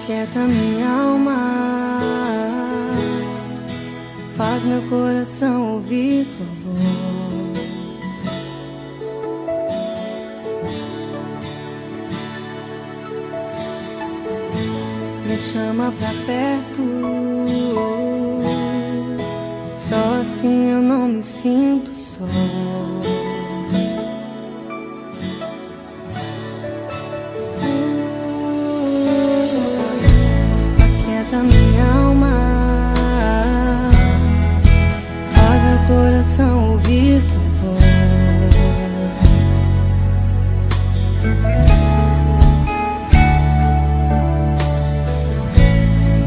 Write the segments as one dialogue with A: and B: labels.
A: Aquieta minha alma, faz meu coração ouvir tua voz. Me chama pra perto, só assim eu não me sinto só. Minha alma, faz meu coração ouvir tua voz.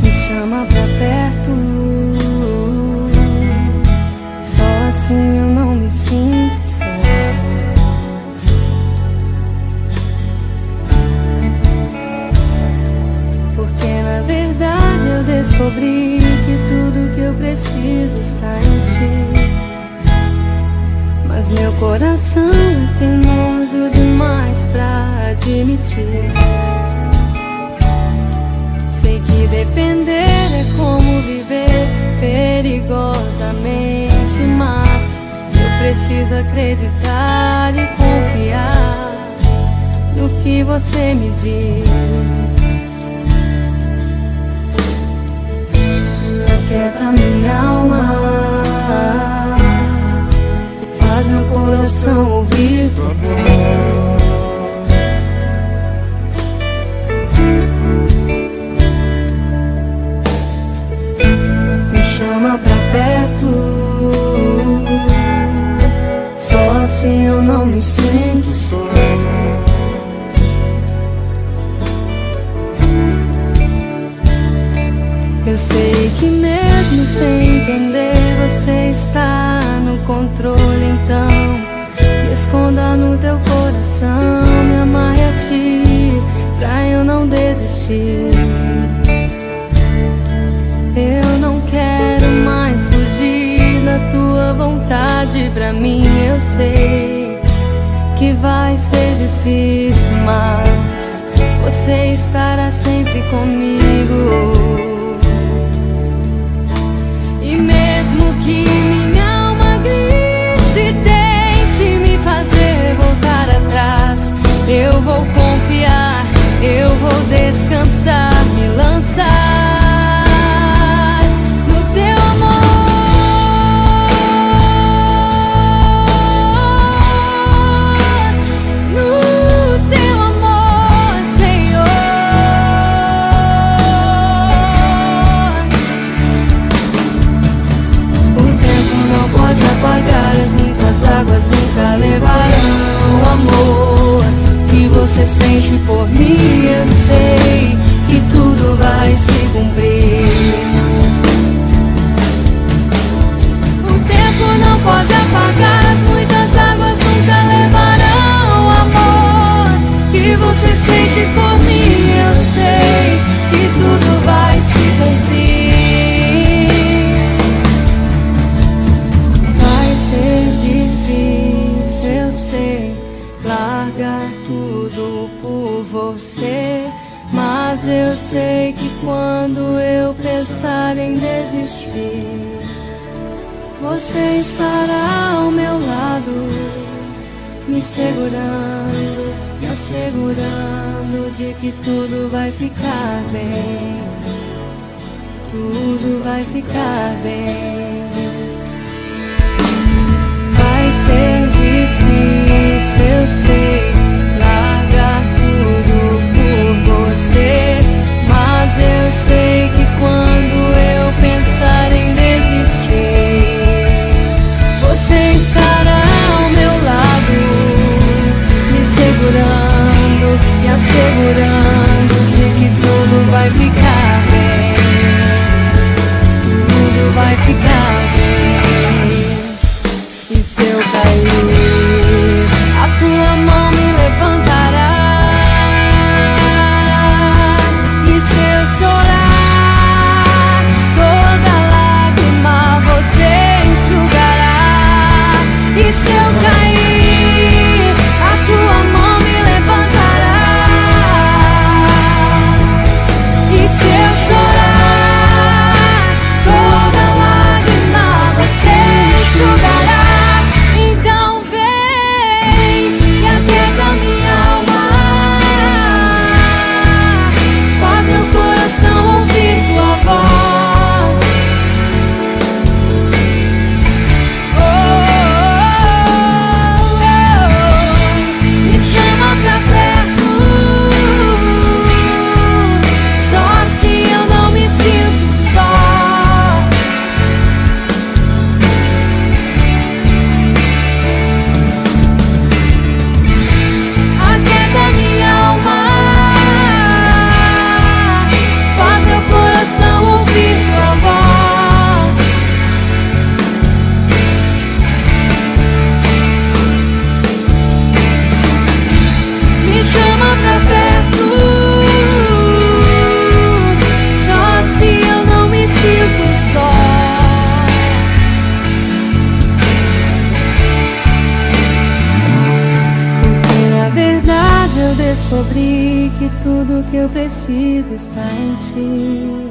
A: Me chama pra perto, só assim eu não me sinto só. Descobri que tudo que eu preciso está em ti, mas meu coração é teimoso demais pra admitir. Sei que depender é como viver perigosamente, mas eu preciso acreditar e confiar no que você me diz. Aquieta minha alma, faz meu coração ouvir tua voz. Me chama pra perto, só assim eu não me sinto só. Eu sei que mesmo sem entender você está no controle, então me esconda no teu coração, me amarre a ti pra eu não desistir. Eu não quero mais fugir da tua vontade pra mim. Eu sei que vai ser difícil, mas você estará sempre comigo. E mesmo que minha alma grite e tente me fazer voltar atrás, eu vou confiar, eu vou descansar, me lançar no teu amor, no teu amor, Senhor. Pode apagar as muitas águas, nunca levarão o amor que você sente por mim. Eu sei que tudo vai se cumprir. O tempo não pode apagar as muitas águas, nunca levarão o amor que você sente por mim. Eu sei que tudo vai se cumprir. Largar tudo por você, mas eu sei que quando eu pensar em desistir, você estará ao meu lado, me segurando, me assegurando de que tudo vai ficar bem, tudo vai ficar bem. Vai ser difícil, eu sei, largar tudo por você, mas eu sei que quando eu pensar em desistir, você estará ao meu lado, me segurando e assegurando de que tudo vai ficar bem, tudo vai ficar bem. E se eu cair, a tua mão me levantará. E se eu chorar, toda lágrima você enxugará. E se eu cair, a tua mão me levantará. E que tudo que eu preciso está em ti.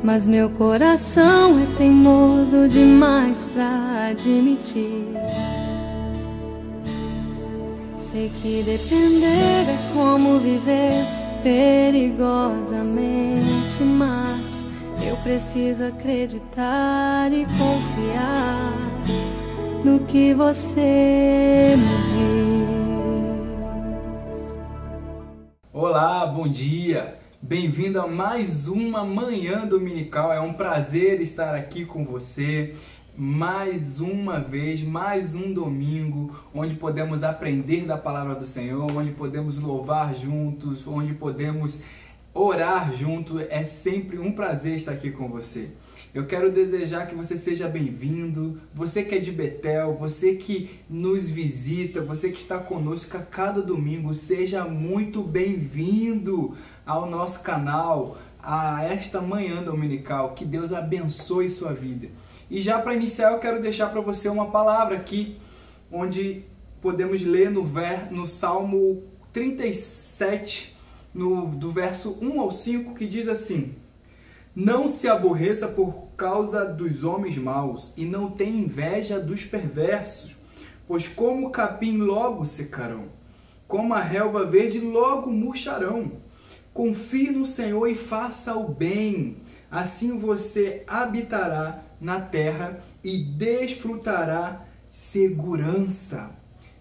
A: Mas meu coração é teimoso demais pra admitir. Sei que depender é como viver perigosamente, mas eu preciso acreditar e confiar no que você me diz.
B: Olá, bom dia! Bem-vindo a mais uma manhã dominical. É um prazer estar aqui com você mais uma vez, mais um domingo, onde podemos aprender da palavra do Senhor, onde podemos louvar juntos, onde podemos orar junto. É sempre um prazer estar aqui com você. Eu quero desejar que você seja bem-vindo, você que é de Betel, você que nos visita, você que está conosco a cada domingo, seja muito bem-vindo ao nosso canal, a esta manhã dominical. Que Deus abençoe sua vida. E já para iniciar, eu quero deixar para você uma palavra aqui, onde podemos ler no Salmo 37, do verso 1 ao 5, que diz assim: Não se aborreça por causa dos homens maus, e não tenha inveja dos perversos, pois como o capim logo secarão, como a relva verde logo murcharão. Confie no Senhor e faça o bem, assim você habitará na terra e desfrutará segurança.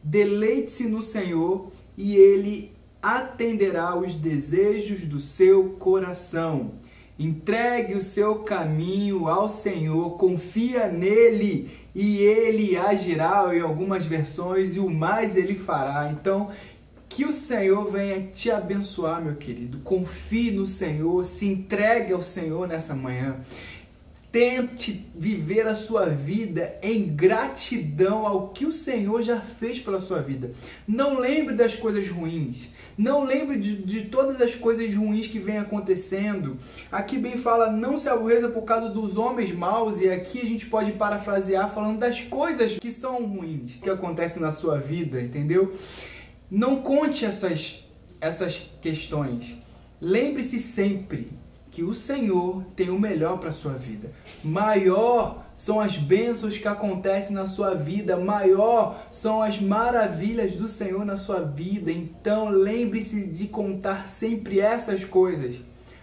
B: Deleite-se no Senhor e Ele atenderá os desejos do seu coração. Entregue o seu caminho ao Senhor, confia nele e Ele agirá, em algumas versões, e o mais Ele fará. Então, que o Senhor venha te abençoar, meu querido. Confie no Senhor, se entregue ao Senhor nessa manhã. Tente viver a sua vida em gratidão ao que o Senhor já fez pela sua vida. Não lembre das coisas ruins. Não lembre de todas as coisas ruins que vem acontecendo. Aqui bem fala, não se aborreça por causa dos homens maus. E aqui a gente pode parafrasear falando das coisas que são ruins, que acontecem na sua vida, entendeu? Não conte essas questões. Lembre-se sempre que o Senhor tem o melhor para a sua vida. Maior são as bênçãos que acontecem na sua vida, maior são as maravilhas do Senhor na sua vida. Então lembre-se de contar sempre essas coisas.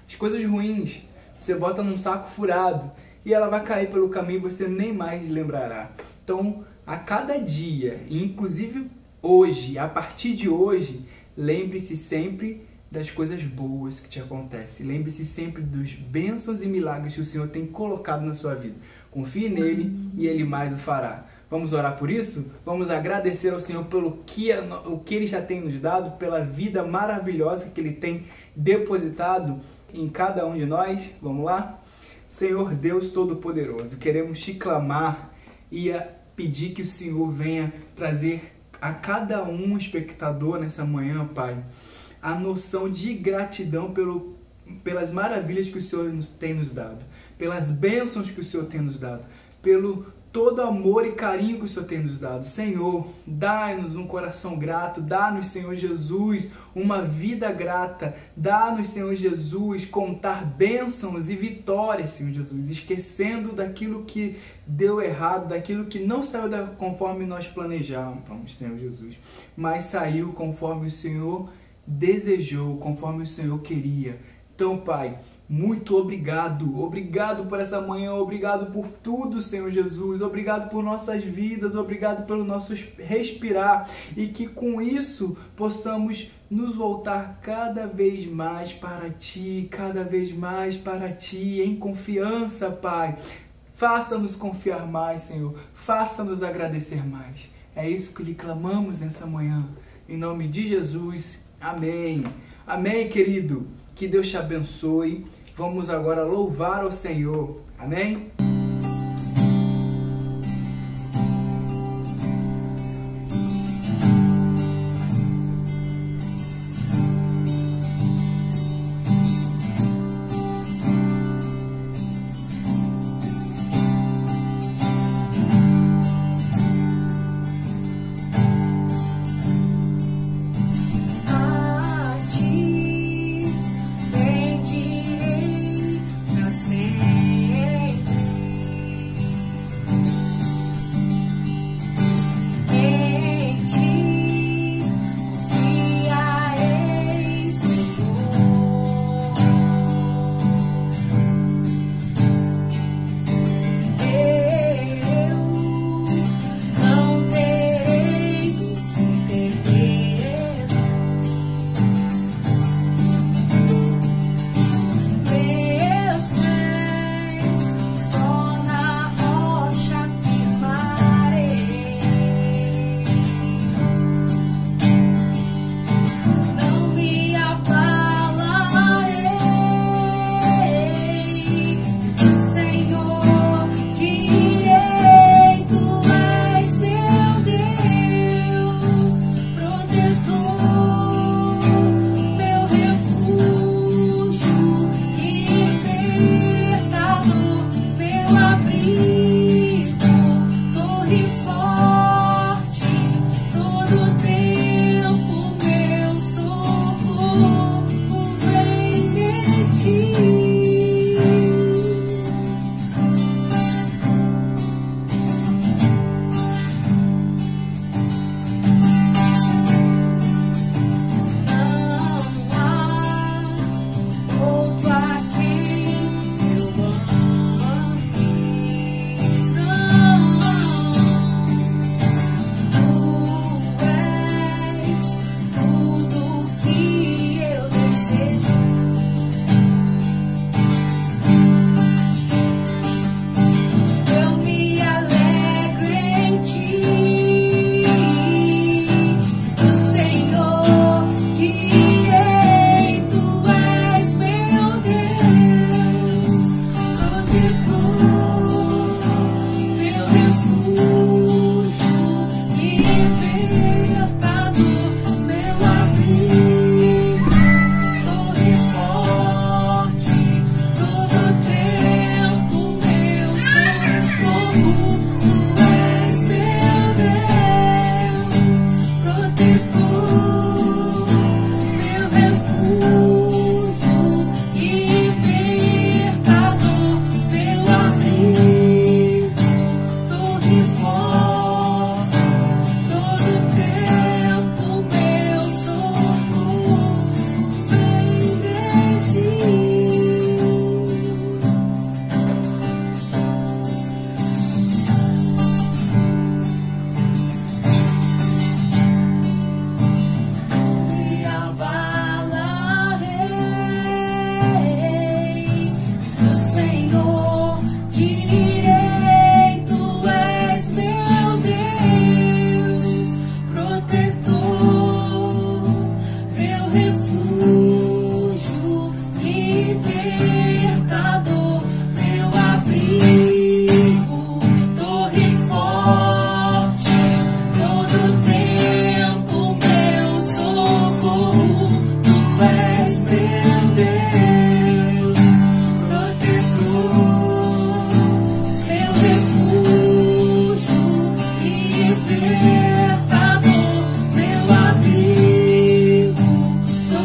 B: As coisas ruins, você bota num saco furado e ela vai cair pelo caminho e você nem mais lembrará. Então, a cada dia, inclusive hoje, a partir de hoje, lembre-se sempre das coisas boas que te acontecem. Lembre-se sempre dos bênçãos e milagres que o Senhor tem colocado na sua vida. Confie nele e Ele mais o fará. Vamos orar por isso? Vamos agradecer ao Senhor pelo que Ele já tem nos dado, pela vida maravilhosa que Ele tem depositado em cada um de nós. Vamos lá? Senhor Deus Todo-Poderoso, queremos te clamar e pedir que o Senhor venha trazer a cada um espectador nessa manhã, Pai, a noção de gratidão pelas maravilhas que o Senhor tem nos dado, pelas bênçãos que o Senhor tem nos dado, pelo todo amor e carinho que o Senhor tem nos dado. Senhor, dá-nos um coração grato, dá-nos, Senhor Jesus, uma vida grata, dá-nos, Senhor Jesus, contar bênçãos e vitórias, Senhor Jesus, esquecendo daquilo que deu errado, daquilo que não saiu conforme nós planejávamos, Senhor Jesus, mas saiu conforme o Senhor desejou, conforme o Senhor queria. Então, Pai, muito obrigado. Obrigado por essa manhã, obrigado por tudo, Senhor Jesus. Obrigado por nossas vidas, obrigado pelo nosso respirar. E que com isso possamos nos voltar cada vez mais para Ti, cada vez mais para Ti, em confiança, Pai. Faça-nos confiar mais, Senhor. Faça-nos agradecer mais. É isso que lhe clamamos nessa manhã. Em nome de Jesus. Amém. Amém, querido. Que Deus te abençoe. Vamos agora louvar ao Senhor. Amém?
A: A Ti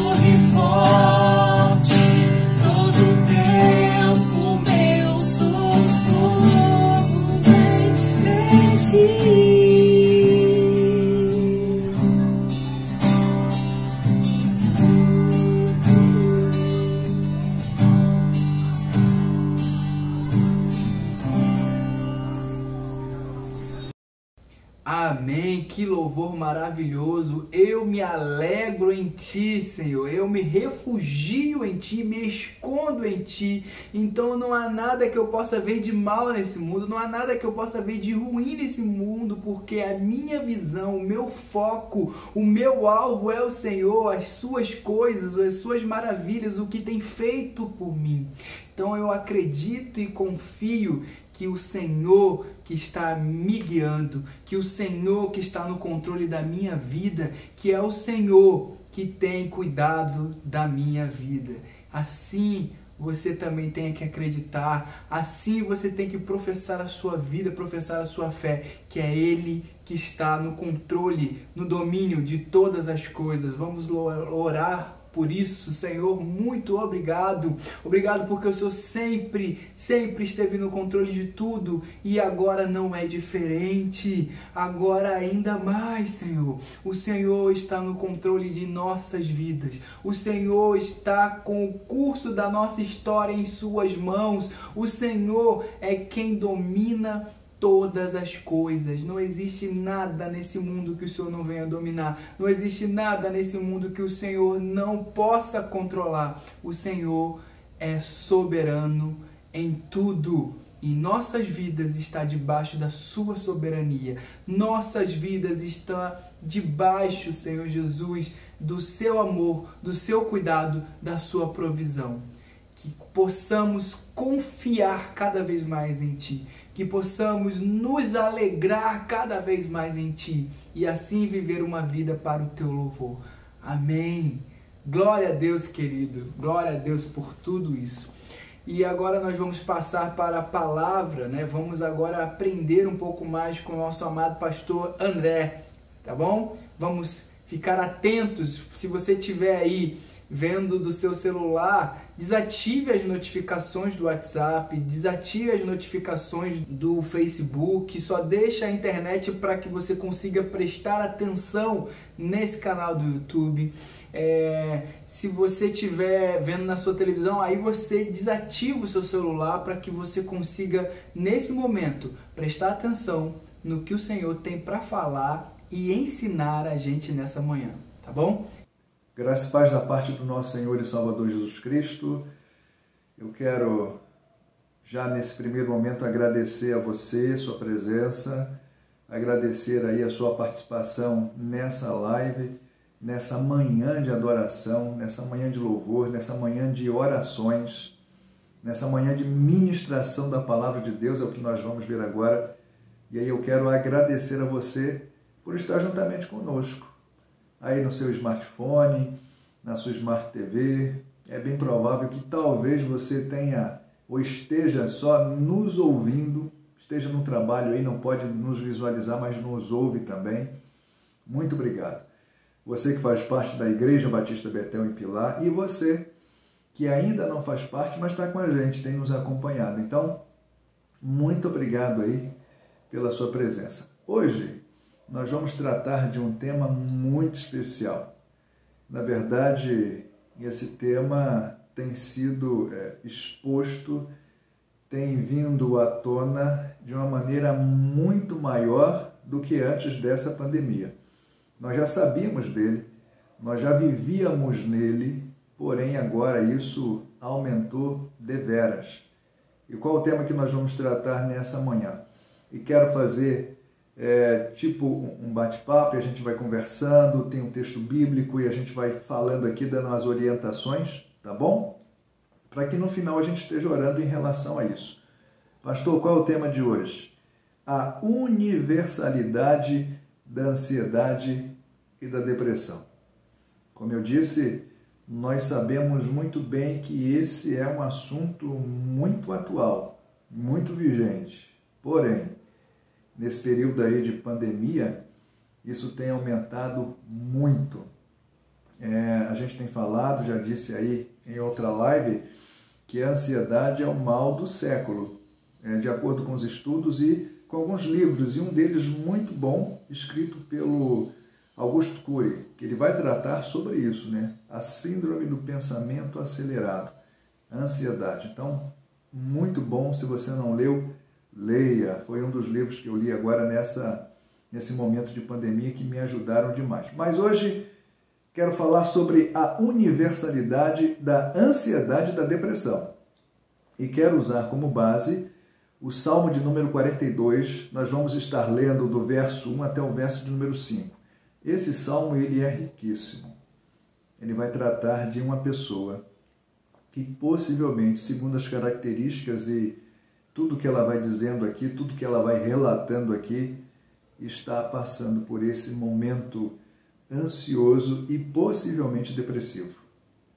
C: torre forte, todo tempo meu socorro vem de ti.
B: Amém, que louvor maravilhoso. Eu me alegro em Ti, Senhor. Eu me refugio em Ti, me escondo em Ti. Então não há nada que eu possa ver de mal nesse mundo, não há nada que eu possa ver de ruim nesse mundo, porque a minha visão, o meu foco, o meu alvo é o Senhor, as Suas coisas, as Suas maravilhas, o que tem feito por mim. Então eu acredito e confio que o Senhor que está me guiando, que o Senhor que está no controle da minha vida, que é o Senhor que tem cuidado da minha vida. Assim você também tem que acreditar, assim você tem que professar a sua vida, professar a sua fé, que é Ele que está no controle, no domínio de todas as coisas. Vamos orar por isso, Senhor, muito obrigado. Obrigado porque o Senhor sempre esteve no controle de tudo e agora não é diferente. Agora ainda mais, Senhor. O Senhor está no controle de nossas vidas. O Senhor está com o curso da nossa história em Suas mãos. O Senhor é quem domina todas as coisas. Não existe nada nesse mundo que o Senhor não venha dominar. Não existe nada nesse mundo que o Senhor não possa controlar. O Senhor é soberano em tudo. E nossas vidas estão debaixo da Sua soberania. Nossas vidas estão debaixo, Senhor Jesus, do Seu amor, do Seu cuidado, da Sua provisão. Que possamos confiar cada vez mais em Ti, que possamos nos alegrar cada vez mais em Ti e assim viver uma vida para o Teu louvor. Amém. Glória a Deus, querido. Glória a Deus por tudo isso. E agora nós vamos passar para a palavra, né? Vamos agora aprender um pouco mais com o nosso amado pastor André, tá bom? Vamos ficar atentos. Se você estiver aí vendo do seu celular, desative as notificações do WhatsApp, desative as notificações do Facebook, só deixa a internet para que você consiga prestar atenção nesse canal do YouTube. Se você estiver vendo na sua televisão, aí você desativa o seu celular para que você consiga, nesse momento, prestar atenção no que o Senhor tem para falar e ensinar a gente nessa manhã, tá bom?
D: Graça e paz da parte do nosso Senhor e Salvador Jesus Cristo. Eu quero, já nesse primeiro momento, agradecer a você, sua presença, agradecer aí a sua participação nessa live, nessa manhã de adoração, nessa manhã de louvor, nessa manhã de orações, nessa manhã de ministração da Palavra de Deus, é o que nós vamos ver agora. E aí eu quero agradecer a você por estar juntamente conosco, aí no seu smartphone, na sua Smart TV. É bem provável que talvez você tenha ou esteja só nos ouvindo, esteja no trabalho aí, não pode nos visualizar, mas nos ouve também. Muito obrigado. Você que faz parte da Igreja Batista Betel em Pilar e você que ainda não faz parte, mas está com a gente, tem nos acompanhado. Então, muito obrigado aí pela sua presença. Hoje, nós vamos tratar de um tema muito especial. Na verdade, esse tema tem sido exposto, tem vindo à tona de uma maneira muito maior do que antes dessa pandemia. Nós já sabíamos dele, nós já vivíamos nele, porém agora isso aumentou deveras. E qual o tema que nós vamos tratar nessa manhã? E quero fazer tipo um bate-papo, e a gente vai conversando, tem um texto bíblico e a gente vai falando aqui, dando as orientações, tá bom? Para que no final a gente esteja orando em relação a isso. Pastor, qual é o tema de hoje? A universalidade da ansiedade e da depressão. Como eu disse, nós sabemos muito bem que esse é um assunto muito atual, muito vigente. Porém, nesse período aí de pandemia, isso tem aumentado muito. A gente tem falado, já disse aí em outra live, que a ansiedade é o mal do século, de acordo com os estudos e com alguns livros, e um deles muito bom, escrito pelo Augusto Cury, que ele vai tratar sobre isso, né? A síndrome do pensamento acelerado, a ansiedade. Então, muito bom, se você não leu, leia. Foi um dos livros que eu li agora nesse momento de pandemia que me ajudaram demais. Mas hoje quero falar sobre a universalidade da ansiedade e da depressão. E quero usar como base o Salmo de número 42. Nós vamos estar lendo do verso 1 até o verso de número 5. Esse salmo ele é riquíssimo. Ele vai tratar de uma pessoa que possivelmente, segundo as características e tudo que ela vai dizendo aqui, tudo que ela vai relatando aqui, está passando por esse momento ansioso e possivelmente depressivo.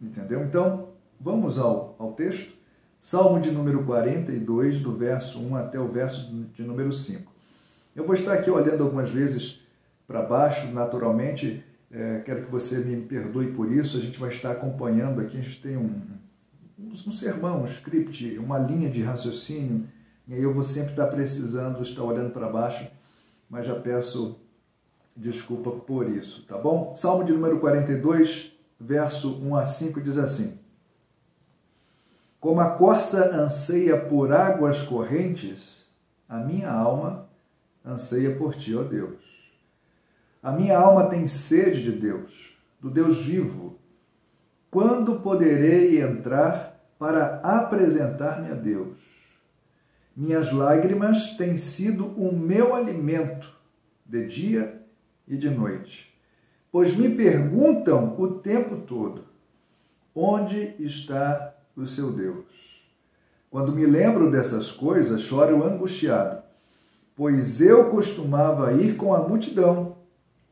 D: Entendeu? Então, vamos ao texto. Salmo de número 42, do verso 1 até o verso de número 5. Eu vou estar aqui olhando algumas vezes para baixo, naturalmente, quero que você me perdoe por isso, a gente vai estar acompanhando aqui, a gente tem um sermão, um script, uma linha de raciocínio, e aí eu vou sempre estar precisando estar olhando para baixo, mas já peço desculpa por isso, tá bom? Salmo de número 42, verso 1 a 5, diz assim: Como a corça anseia por águas correntes, a minha alma anseia por ti, ó Deus. A minha alma tem sede de Deus, do Deus vivo. Quando poderei entrar para apresentar-me a Deus? Minhas lágrimas têm sido o meu alimento, de dia e de noite. Pois me perguntam o tempo todo, onde está o seu Deus? Quando me lembro dessas coisas, choro angustiado, pois eu costumava ir com a multidão,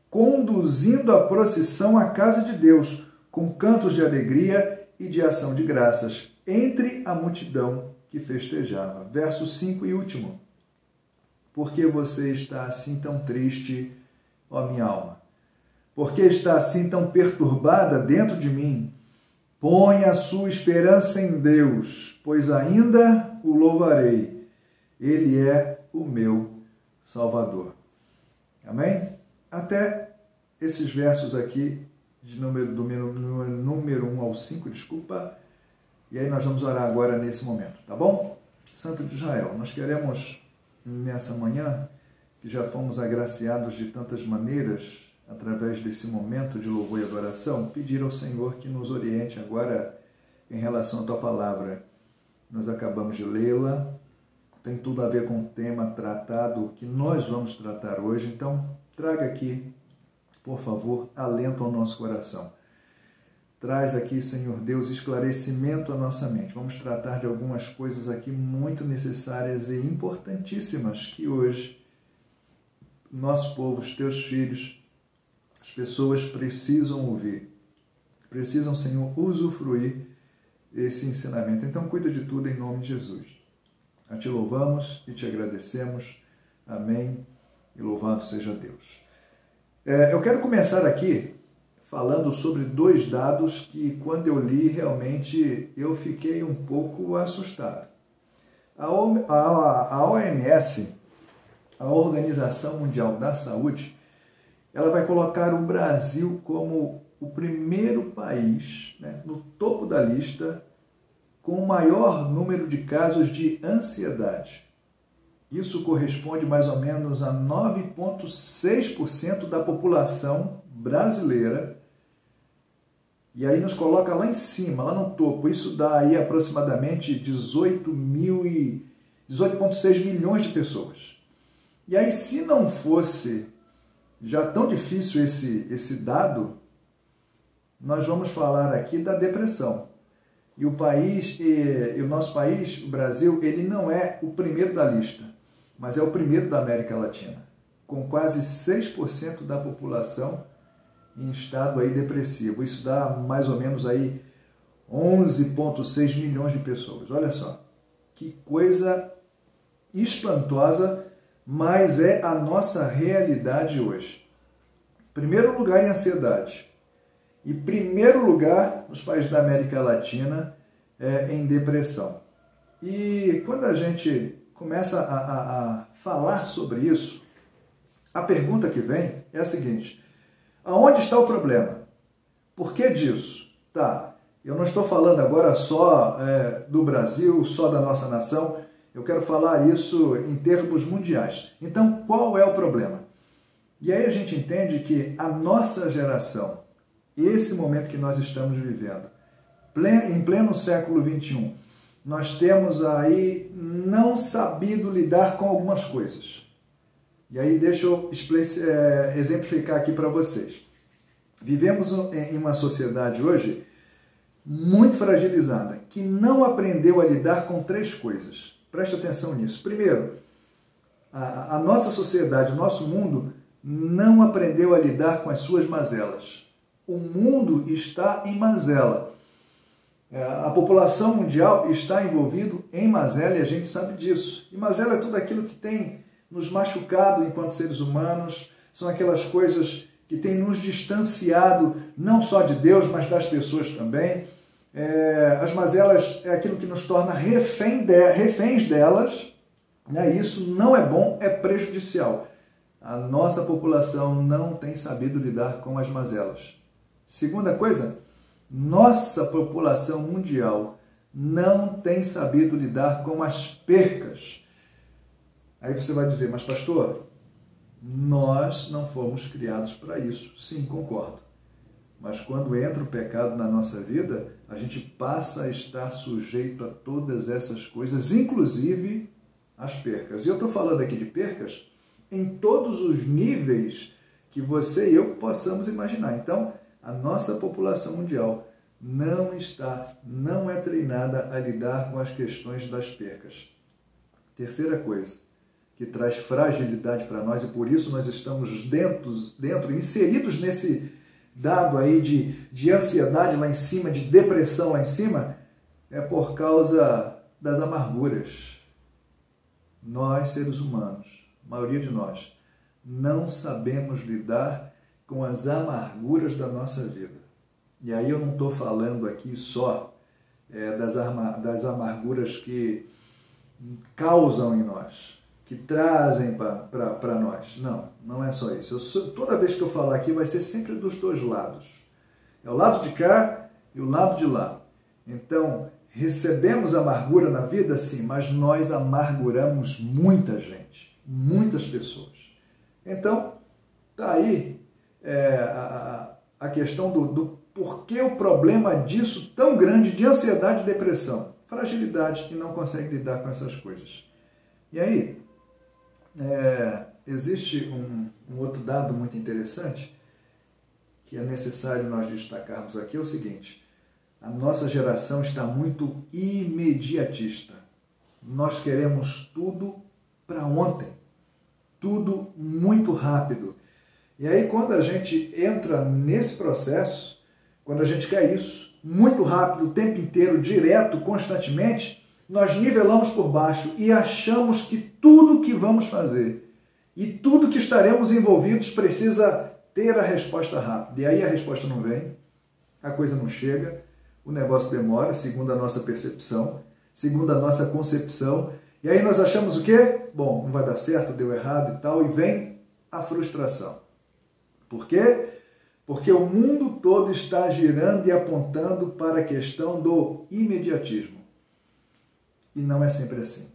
D: conduzindo a procissão à casa de Deus, com cantos de alegria e de ação de graças, entre a multidão que festejava. Verso 5 e último. Por que você está assim tão triste, ó minha alma? Por que está assim tão perturbada dentro de mim? Põe a sua esperança em Deus, pois ainda o louvarei. Ele é o meu Salvador. Amém? Até esses versos aqui, do número 1 ao 5, desculpa. E aí nós vamos orar agora nesse momento, tá bom? Santo de Israel, nós queremos nessa manhã, que já fomos agraciados de tantas maneiras, através desse momento de louvor e adoração, pedir ao Senhor que nos oriente agora em relação à Tua Palavra. Nós acabamos de lê-la, tem tudo a ver com o tema tratado que nós vamos tratar hoje, então traga aqui, por favor, alento ao nosso coração. Traz aqui, Senhor Deus, esclarecimento à nossa mente. Vamos tratar de algumas coisas aqui muito necessárias e importantíssimas que hoje nosso povo, os Teus filhos, as pessoas precisam ouvir. Precisam, Senhor, usufruir esse ensinamento. Então, cuida de tudo em nome de Jesus. A Te louvamos e Te agradecemos. Amém. E louvado seja Deus. Eu quero começar aqui falando sobre dois dados que, quando eu li, realmente eu fiquei um pouco assustado. A OMS, a Organização Mundial da Saúde, ela vai colocar o Brasil como o primeiro país, né, no topo da lista, com o maior número de casos de ansiedade. Isso corresponde mais ou menos a 9,6% da população brasileira. E aí nos coloca lá em cima, lá no topo. Isso dá aí aproximadamente 18,6 milhões de pessoas. E aí, se não fosse já tão difícil esse dado, nós vamos falar aqui da depressão. E o nosso país, o Brasil, ele não é o primeiro da lista, mas é o primeiro da América Latina, com quase 6% da população em estado aí depressivo. Isso dá mais ou menos aí 11,6 milhões de pessoas. Olha só, que coisa espantosa, mas é a nossa realidade hoje. Primeiro lugar em ansiedade. e primeiro lugar nos países da América Latina em depressão. E quando a gente começa a falar sobre isso, a pergunta que vem é a seguinte: aonde está o problema? Por que disso? Tá, eu não estou falando agora só do Brasil, só da nossa nação, eu quero falar isso em termos mundiais. Então, qual é o problema? E aí a gente entende que a nossa geração, esse momento que nós estamos vivendo, em pleno século XXI, nós temos aí não sabido lidar com algumas coisas. E aí deixa eu exemplificar aqui para vocês. Vivemos em uma sociedade hoje muito fragilizada, que não aprendeu a lidar com 3 coisas. Preste atenção nisso. Primeiro, a nossa sociedade, o nosso mundo, não aprendeu a lidar com as suas mazelas. O mundo está em mazela. A população mundial está envolvida em mazela e a gente sabe disso. E mazela é tudo aquilo que tem nos machucado enquanto seres humanos, são aquelas coisas que têm nos distanciado não só de Deus, mas das pessoas também. As mazelas é aquilo que nos torna reféns delas, né? Isso não é bom, é prejudicial. A nossa população não tem sabido lidar com as mazelas. Segunda coisa, nossa população mundial não tem sabido lidar com as percas. Aí você vai dizer, mas pastor, nós não fomos criados para isso. Sim, concordo. Mas quando entra o pecado na nossa vida, a gente passa a estar sujeito a todas essas coisas, inclusive as percas. E eu estou falando aqui de percas em todos os níveis que você e eu possamos imaginar. Então, a nossa população mundial não é treinada a lidar com as questões das percas. Terceira coisa, que traz fragilidade para nós, e por isso nós estamos inseridos nesse dado aí de ansiedade lá em cima, de depressão lá em cima, é por causa das amarguras. Nós, seres humanos, a maioria de nós, não sabemos lidar com as amarguras da nossa vida. E aí eu não estou falando aqui só das amarguras que causam em nós, que trazem para nós. Não é só isso. Toda vez que eu falar aqui vai ser sempre dos 2 lados. É o lado de cá e o lado de lá. Então, recebemos amargura na vida, sim, mas nós amarguramos muita gente, muitas pessoas. Então, está aí a questão do porquê o problema disso tão grande, de ansiedade e depressão. Fragilidade, que não consegue lidar com essas coisas. E aí, existe um outro dado muito interessante que é necessário nós destacarmos aqui, é o seguinte: a nossa geração está muito imediatista. Nós queremos tudo para ontem, tudo muito rápido. E aí, quando a gente entra nesse processo, quando a gente quer isso muito rápido, o tempo inteiro, direto, constantemente, nós nivelamos por baixo e achamos que tudo que vamos fazer e tudo que estaremos envolvidos precisa ter a resposta rápida. E aí a resposta não vem, a coisa não chega, o negócio demora, segundo a nossa percepção, segundo a nossa concepção. E aí nós achamos o quê? Bom, não vai dar certo, deu errado e tal, e vem a frustração. Por quê? Porque o mundo todo está girando e apontando para a questão do imediatismo. E não é sempre assim.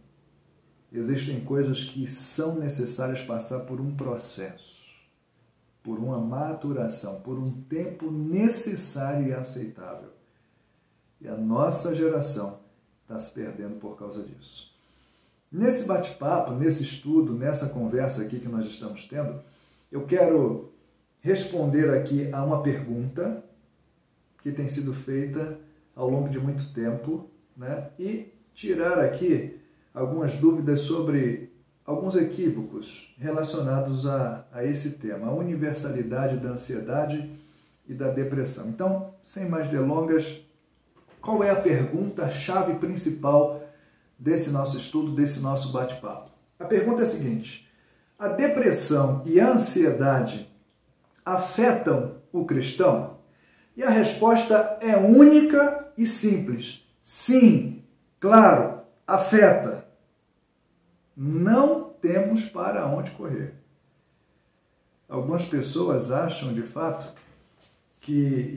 D: Existem coisas que são necessárias passar por um processo, por uma maturação, por um tempo necessário e aceitável. E a nossa geração está se perdendo por causa disso. Nesse bate-papo, nesse estudo, nessa conversa aqui que nós estamos tendo, eu quero responder aqui a uma pergunta que tem sido feita ao longo de muito tempo, né? E tirar aqui algumas dúvidas sobre alguns equívocos relacionados a esse tema, a universalidade da ansiedade e da depressão. Então, sem mais delongas, qual é a pergunta-chave principal desse nosso estudo, desse nosso bate-papo? A pergunta é a seguinte: a depressão e a ansiedade afetam o cristão? E a resposta é única e simples. Sim, claro, afeta. Não temos para onde correr. Algumas pessoas acham, de fato, que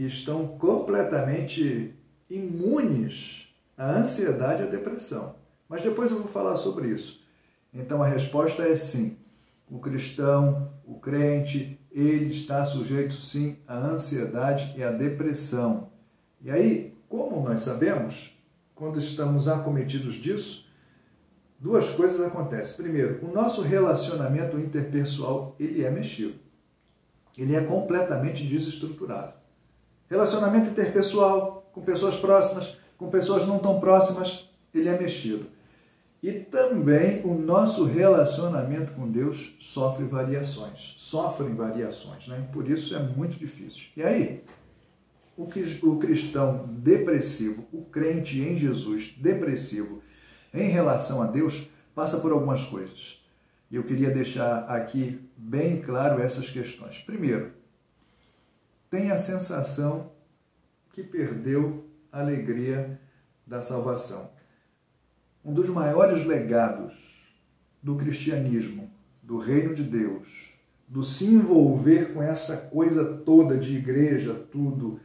D: estão completamente imunes à ansiedade e à depressão. Mas depois eu vou falar sobre isso. Então a resposta é sim. O cristão, o crente, ele está sujeito sim à ansiedade e à depressão. E aí, como nós sabemos, quando estamos acometidos disso, duas coisas acontecem. Primeiro, o nosso relacionamento interpessoal, ele é mexido. Ele é completamente desestruturado. Relacionamento interpessoal com pessoas próximas, com pessoas não tão próximas, ele é mexido. E também o nosso relacionamento com Deus sofrem variações, né? Por isso é muito difícil. E aí, o cristão depressivo, o crente em Jesus depressivo em relação a Deus, passa por algumas coisas. E eu queria deixar aqui bem claro essas questões. Primeiro, tem a sensação que perdeu a alegria da salvação. Um dos maiores legados do cristianismo, do reino de Deus, do se envolver com essa coisa toda de igreja, tudo,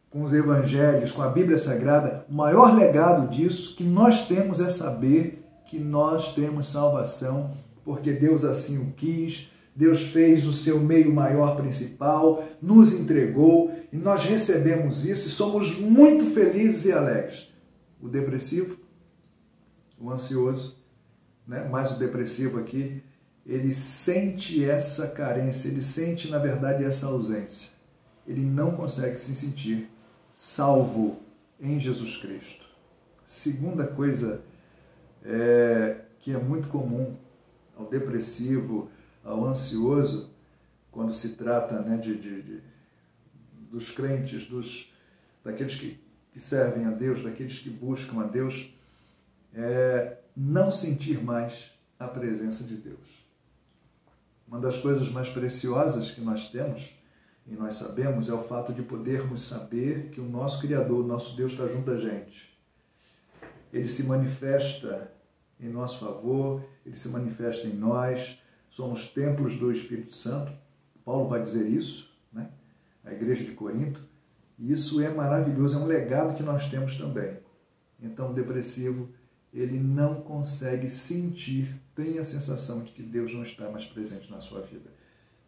D: com os evangelhos, com a Bíblia Sagrada, o maior legado disso que nós temos é saber que nós temos salvação, porque Deus assim o quis, Deus fez o seu meio maior principal, nos entregou e nós recebemos isso e somos muito felizes e alegres. O depressivo, o ansioso, né? Mas o depressivo aqui, ele sente essa carência, ele sente, na verdade, essa ausência. Ele não consegue se sentir salvo em Jesus Cristo. Segunda coisa que é muito comum ao depressivo, ao ansioso, quando se trata, né, dos crentes, daqueles que servem a Deus, daqueles que buscam a Deus, não sentir mais a presença de Deus. Uma das coisas mais preciosas que nós temos, e nós sabemos, é o fato de podermos saber que o nosso Criador, o nosso Deus, está junto da gente. Ele se manifesta em nosso favor, ele se manifesta em nós, somos templos do Espírito Santo. Paulo vai dizer isso, né? A igreja de Corinto, e isso é maravilhoso, é um legado que nós temos também. Então, o depressivo, ele não consegue sentir, tem a sensação de que Deus não está mais presente na sua vida.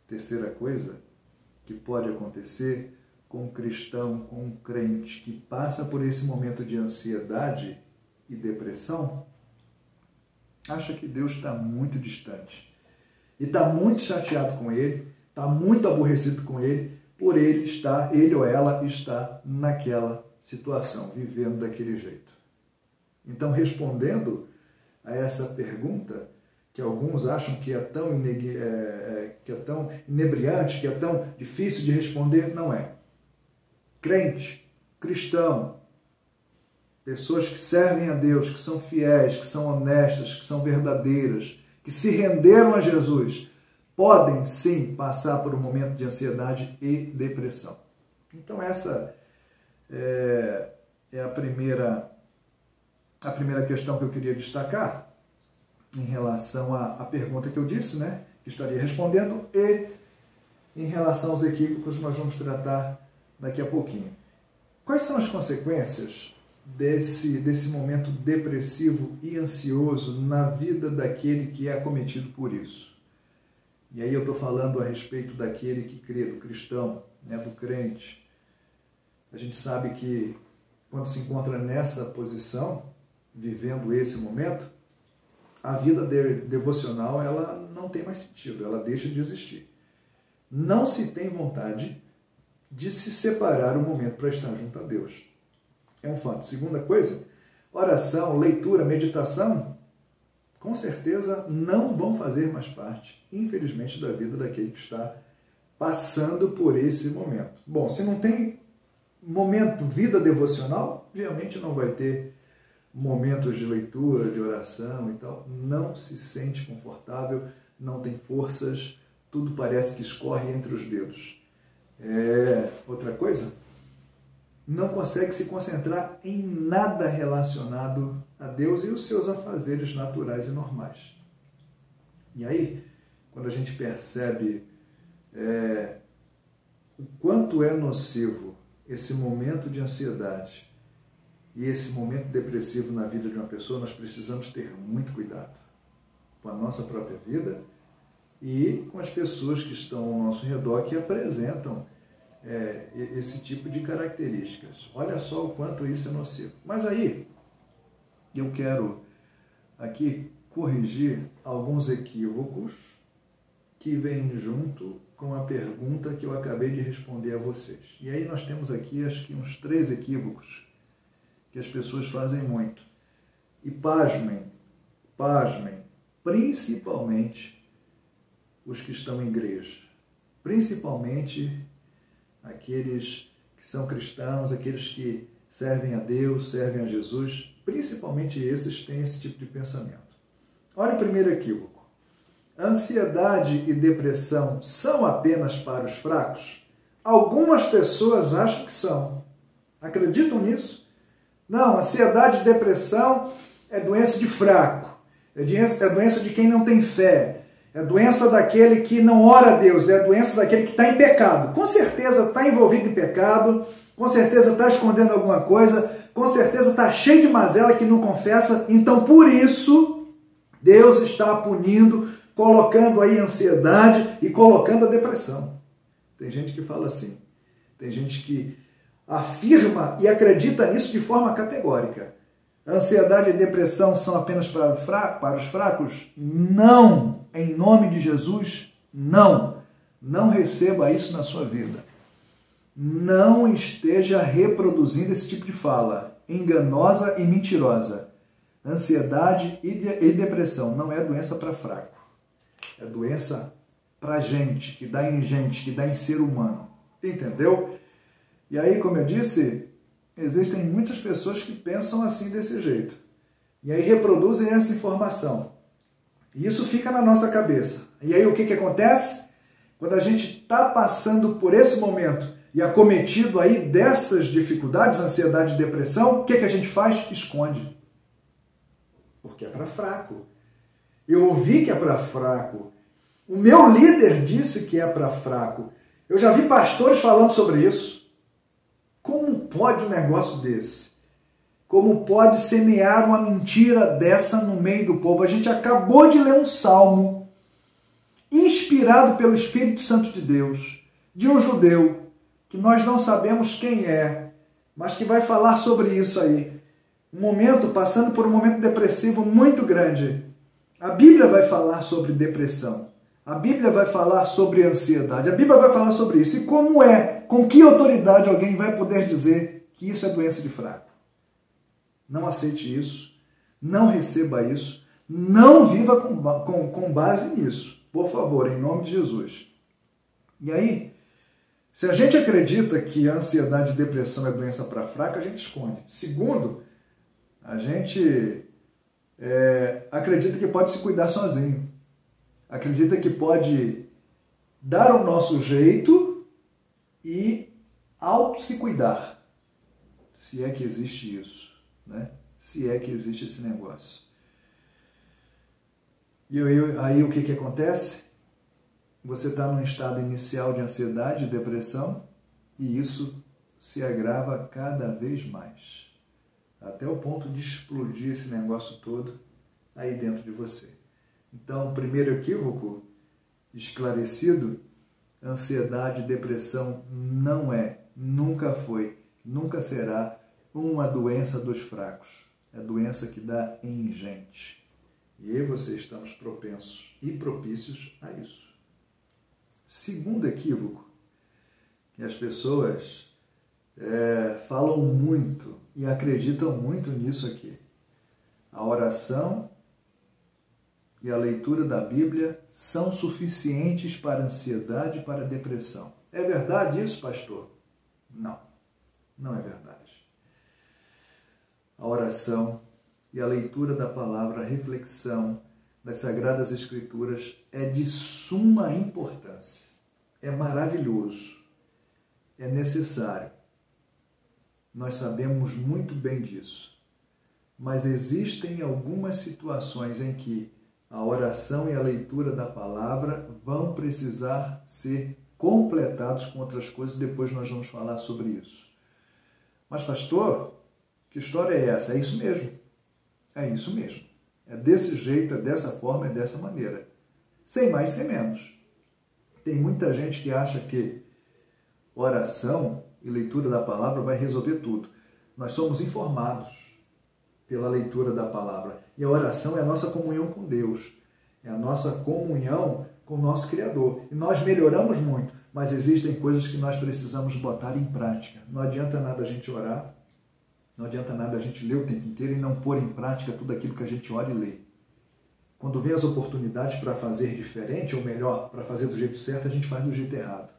D: Terceira coisa que pode acontecer com um cristão, com um crente que passa por esse momento de ansiedade e depressão, acha que Deus está muito distante. E está muito chateado com ele, está muito aborrecido com ele, por ele ou ela está naquela situação, vivendo daquele jeito. Então, respondendo a essa pergunta, que alguns acham que é tão inebriante, que é tão difícil de responder, não é. Crente, cristão, pessoas que servem a Deus, que são fiéis, que são honestas, que são verdadeiras, que se renderam a Jesus, podem sim passar por um momento de ansiedade e depressão. Então essa é a primeira questão que eu queria destacar em relação à pergunta que eu disse, né, que estaria respondendo, e em relação aos equívocos nós vamos tratar daqui a pouquinho. Quais são as consequências desse momento depressivo e ansioso na vida daquele que é acometido por isso? E aí eu estou falando a respeito daquele que crê, do cristão, né, do crente. A gente sabe que quando se encontra nessa posição, vivendo esse momento, a vida devocional ela não tem mais sentido, ela deixa de existir. Não se tem vontade de se separar um momento para estar junto a Deus. É um fato. Segunda coisa, oração, leitura, meditação, com certeza não vão fazer mais parte, infelizmente, da vida daquele que está passando por esse momento. Bom, se não tem momento, vida devocional, obviamente não vai ter momentos de leitura, de oração e tal. Não se sente confortável, não tem forças, tudo parece que escorre entre os dedos. Outra coisa, não consegue se concentrar em nada relacionado a Deus e os seus afazeres naturais e normais. E aí, quando a gente percebe o quanto é nocivo esse momento de ansiedade e esse momento depressivo na vida de uma pessoa, nós precisamos ter muito cuidado com a nossa própria vida e com as pessoas que estão ao nosso redor que apresentam esse tipo de características. Olha só o quanto isso é nocivo. Mas aí, eu quero aqui corrigir alguns equívocos que vêm junto com a pergunta que eu acabei de responder a vocês. E aí nós temos aqui, acho que uns 3 equívocos que as pessoas fazem muito. E pasmem, principalmente os que estão em igreja. Principalmente aqueles que são cristãos, aqueles que servem a Deus, servem a Jesus, principalmente esses têm esse tipo de pensamento. Olha o primeiro equívoco. Ansiedade e depressão são apenas para os fracos? Algumas pessoas acham que são. Acreditam nisso? Não, ansiedade e depressão é doença de fraco, é doença de quem não tem fé, é doença daquele que não ora a Deus, é doença daquele que está em pecado. Com certeza está envolvido em pecado, com certeza está escondendo alguma coisa, com certeza está cheio de mazela que não confessa. Então, por isso, Deus está punindo, colocando aí ansiedade e colocando a depressão. Tem gente que fala assim, tem gente que afirma e acredita nisso de forma categórica. Ansiedade e depressão são apenas para os fracos? Não! Em nome de Jesus, não! Não receba isso na sua vida. Não esteja reproduzindo esse tipo de fala enganosa e mentirosa. Ansiedade e depressão não é doença para fraco. É doença para gente, que dá em ser humano. Entendeu? E aí, como eu disse, existem muitas pessoas que pensam assim desse jeito. E aí reproduzem essa informação. E isso fica na nossa cabeça. E aí o que acontece? Quando a gente está passando por esse momento e acometido aí dessas dificuldades, ansiedade e depressão, o que a gente faz? Esconde. Porque é para fraco. Eu ouvi que é para fraco. O meu líder disse que é para fraco. Eu já vi pastores falando sobre isso. Como pode um negócio desse? Como pode semear uma mentira dessa no meio do povo? A gente acabou de ler um salmo inspirado pelo Espírito Santo de Deus, de um judeu, que nós não sabemos quem é, mas que vai falar sobre isso aí. Um momento, passando por um momento depressivo muito grande. A Bíblia vai falar sobre depressão. A Bíblia vai falar sobre ansiedade. A Bíblia vai falar sobre isso. E como é? Com que autoridade alguém vai poder dizer que isso é doença de fraco? Não aceite isso. Não receba isso. Não viva com base nisso. Por favor, em nome de Jesus. E aí, se a gente acredita que a ansiedade e depressão é doença para fraco, a gente esconde. Segundo, a gente acredita que pode se cuidar sozinho. Acredita que pode dar o nosso jeito e auto-se cuidar. Se é que existe isso, né? Se é que existe esse negócio. E aí o que acontece? Você está num estado inicial de ansiedade e depressão e isso se agrava cada vez mais. Até o ponto de explodir esse negócio todo aí dentro de você. Então, primeiro equívoco esclarecido, ansiedade e depressão não é, nunca foi, nunca será uma doença dos fracos. É doença que dá em gente. E eu e você estamos propensos e propícios a isso. Segundo equívoco, que as pessoas falam muito e acreditam muito nisso aqui. A oração e a leitura da Bíblia são suficientes para ansiedade e para depressão. É verdade isso, pastor? Não, não é verdade. A oração e a leitura da palavra, a reflexão das Sagradas Escrituras é de suma importância. É maravilhoso. É necessário. Nós sabemos muito bem disso. Mas existem algumas situações em que a oração e a leitura da palavra vão precisar ser completados com outras coisas, depois nós vamos falar sobre isso. Mas, pastor, que história é essa? É isso mesmo. É isso mesmo. É desse jeito, é dessa forma, é dessa maneira. Sem mais, sem menos. Tem muita gente que acha que oração e leitura da palavra vai resolver tudo. Nós somos informados pela leitura da palavra. E a oração é a nossa comunhão com Deus. É a nossa comunhão com o nosso Criador. E nós melhoramos muito, mas existem coisas que nós precisamos botar em prática. Não adianta nada a gente orar, não adianta nada a gente ler o tempo inteiro e não pôr em prática tudo aquilo que a gente ora e lê. Quando vem as oportunidades para fazer diferente, ou melhor, para fazer do jeito certo, a gente faz do jeito errado.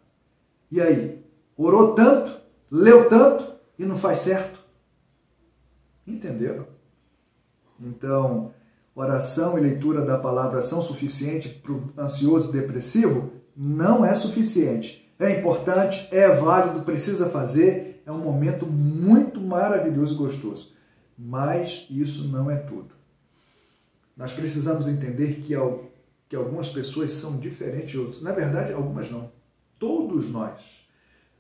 D: E aí? Orou tanto, leu tanto e não faz certo? Entenderam? Então, oração e leitura da palavra são suficientes para o ansioso e depressivo? Não é suficiente. É importante, é válido, precisa fazer, é um momento muito maravilhoso e gostoso. Mas isso não é tudo. Nós precisamos entender que algumas pessoas são diferentes de outras. Na verdade, algumas não. Todos nós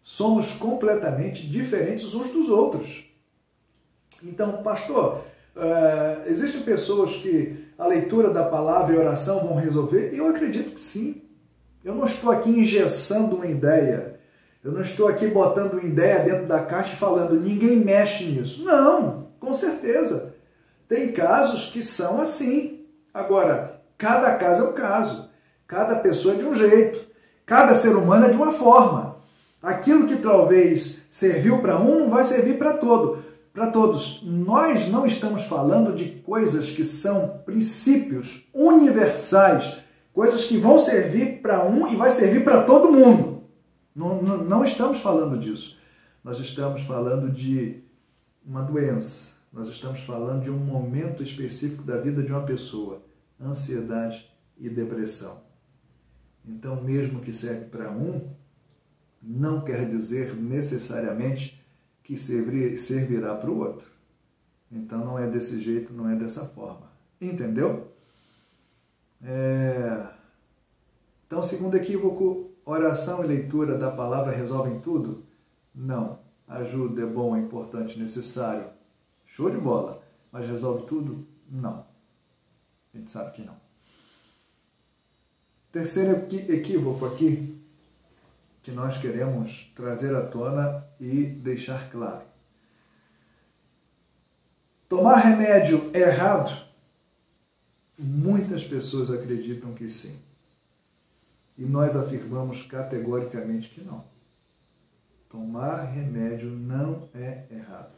D: somos completamente diferentes uns dos outros. Então, pastor, existem pessoas que a leitura da palavra e a oração vão resolver? Eu acredito que sim. Eu não estou aqui engessando uma ideia. Eu não estou aqui botando uma ideia dentro da caixa e falando, ninguém mexe nisso. Não, com certeza. Tem casos que são assim. Agora, cada caso é um caso. Cada pessoa é de um jeito. Cada ser humano é de uma forma. Aquilo que talvez serviu para um, não vai servir para todos. Nós não estamos falando de coisas que são princípios universais, coisas que vão servir para um e vai servir para todo mundo. Não estamos falando disso. Nós estamos falando de uma doença. Nós estamos falando de um momento específico da vida de uma pessoa. Ansiedade e depressão. Então, mesmo que serve para um, não quer dizer necessariamente que servirá para o outro. Então, não é desse jeito, não é dessa forma. Entendeu? Então, segundo equívoco, oração e leitura da palavra resolvem tudo? Não. Ajuda, é bom, é importante, necessário. Show de bola. Mas resolve tudo? Não. A gente sabe que não. Terceiro equívoco aqui, que nós queremos trazer à tona e deixar claro. Tomar remédio é errado? Muitas pessoas acreditam que sim. E nós afirmamos categoricamente que não. Tomar remédio não é errado.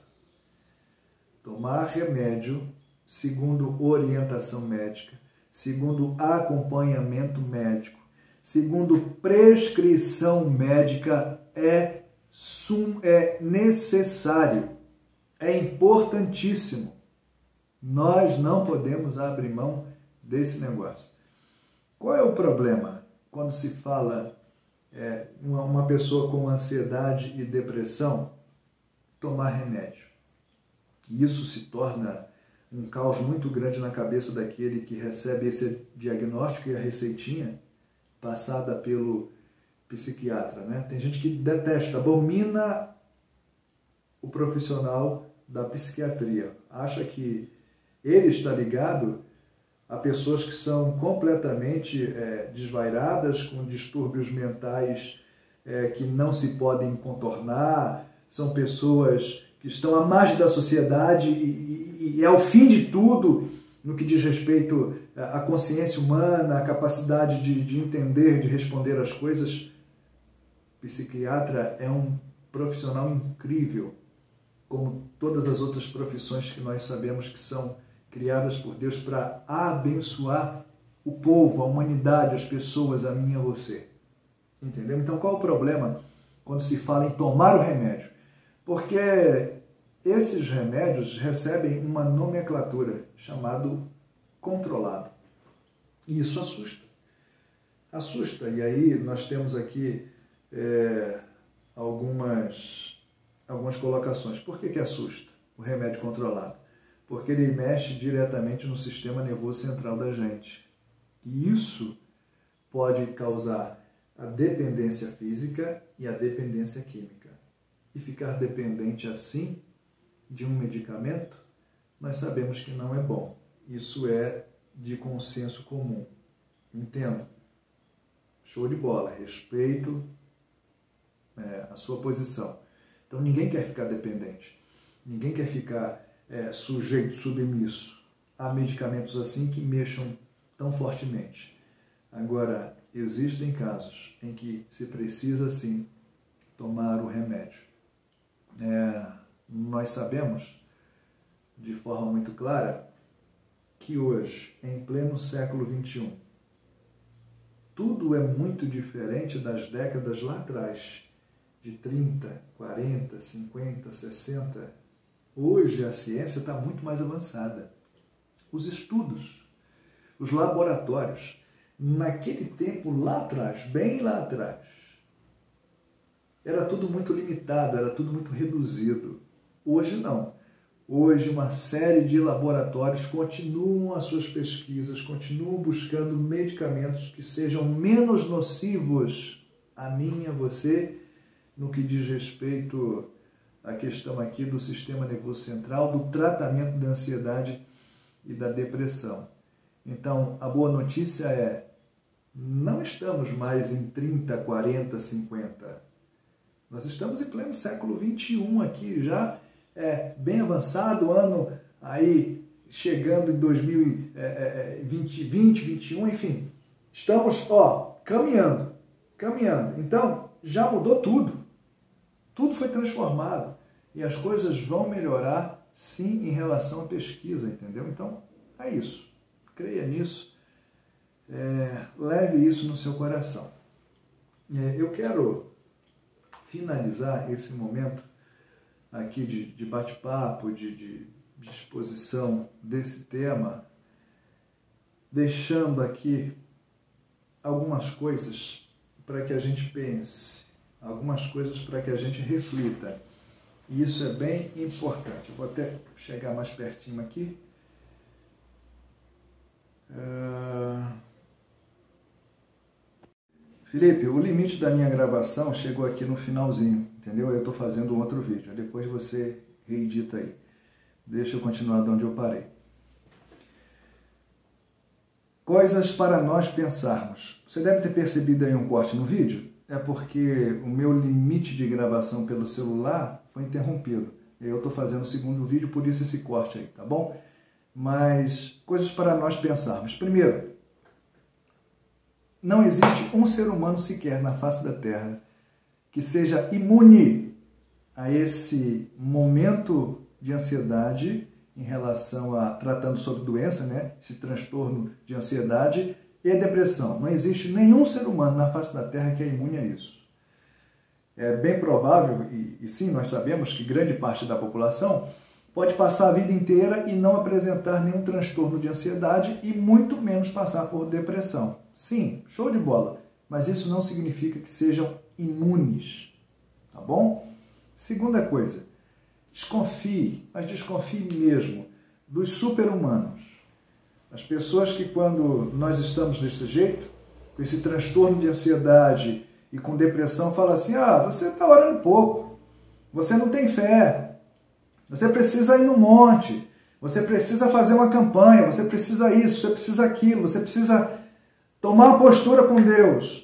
D: Tomar remédio, segundo orientação médica, segundo acompanhamento médico, segundo prescrição médica, é necessário, é importantíssimo. Nós não podemos abrir mão desse negócio. Qual é o problema quando se fala uma pessoa com ansiedade e depressão tomar remédio? Isso se torna um caos muito grande na cabeça daquele que recebe esse diagnóstico e a receitinha passada pelo psiquiatra, né? Tem gente que detesta, abomina o profissional da psiquiatria, acha que ele está ligado a pessoas que são completamente desvairadas, com distúrbios mentais que não se podem contornar, são pessoas que estão à margem da sociedade e é o fim de tudo no que diz respeito à consciência humana, à capacidade de entender, de responder às coisas. O psiquiatra é um profissional incrível, como todas as outras profissões que nós sabemos que são criadas por Deus para abençoar o povo, a humanidade, as pessoas, a mim e a você. Entendeu? Então, qual o problema quando se fala em tomar o remédio? Porque esses remédios recebem uma nomenclatura chamado controlado. E isso assusta. Assusta. E aí nós temos aqui algumas algumas colocações. Por que assusta o remédio controlado? Porque ele mexe diretamente no sistema nervoso central da gente. E isso pode causar a dependência física e a dependência química. E ficar dependente assim de um medicamento, nós sabemos que não é bom. Isso é de consenso comum. Entendo? Show de bola. Respeito a sua posição. Então ninguém quer ficar dependente. Ninguém quer ficar sujeito, submisso a medicamentos assim que mexam tão fortemente. Agora, existem casos em que se precisa sim tomar o remédio. Nós sabemos de forma muito clara que hoje, em pleno século XXI, tudo é muito diferente das décadas lá atrás, de 30, 40, 50, 60. Hoje a ciência está muito mais avançada. Os estudos, os laboratórios, naquele tempo lá atrás, bem lá atrás, era tudo muito limitado, era tudo muito reduzido. Hoje não. Hoje uma série de laboratórios continuam as suas pesquisas, continuam buscando medicamentos que sejam menos nocivos a mim e a você no que diz respeito à questão aqui do sistema nervoso central, do tratamento da ansiedade e da depressão. Então, a boa notícia é, não estamos mais em 30, 40, 50. Nós estamos em pleno século XXI aqui, já bem avançado, ano aí chegando em 2020, 2021, enfim. Estamos, caminhando. Então, já mudou tudo. Tudo foi transformado. E as coisas vão melhorar, sim, em relação à pesquisa, entendeu? Então, é isso. Creia nisso. Leve isso no seu coração. Eu quero finalizar esse momento aqui de bate-papo, de exposição desse tema, deixando aqui algumas coisas para que a gente pense, algumas coisas para que a gente reflita. E isso é bem importante. Eu vou até chegar mais pertinho aqui. Felipe, o limite da minha gravação chegou aqui no finalzinho, entendeu? Eu estou fazendo um outro vídeo, depois você reedita aí. Deixa eu continuar de onde eu parei. Coisas para nós pensarmos. Você deve ter percebido aí um corte no vídeo, é porque o meu limite de gravação pelo celular foi interrompido. Eu estou fazendo o segundo vídeo, por isso esse corte aí, tá bom? Mas coisas para nós pensarmos. Primeiro, não existe um ser humano sequer na face da Terra que seja imune a esse momento de ansiedade em relação a tratando sobre doença, né? Esse transtorno de ansiedade e a depressão. Não existe nenhum ser humano na face da Terra que é imune a isso. É bem provável, e sim, nós sabemos que grande parte da população pode passar a vida inteira e não apresentar nenhum transtorno de ansiedade e muito menos passar por depressão. Sim, show de bola, mas isso não significa que sejam imunes, tá bom? Segunda coisa, desconfie, mas desconfie mesmo, dos super-humanos. As pessoas que quando nós estamos desse jeito, com esse transtorno de ansiedade e com depressão, falam assim, você está orando pouco, você não tem fé, você precisa ir no monte, você precisa fazer uma campanha, você precisa isso, você precisa aquilo, você precisa tomar uma postura com Deus.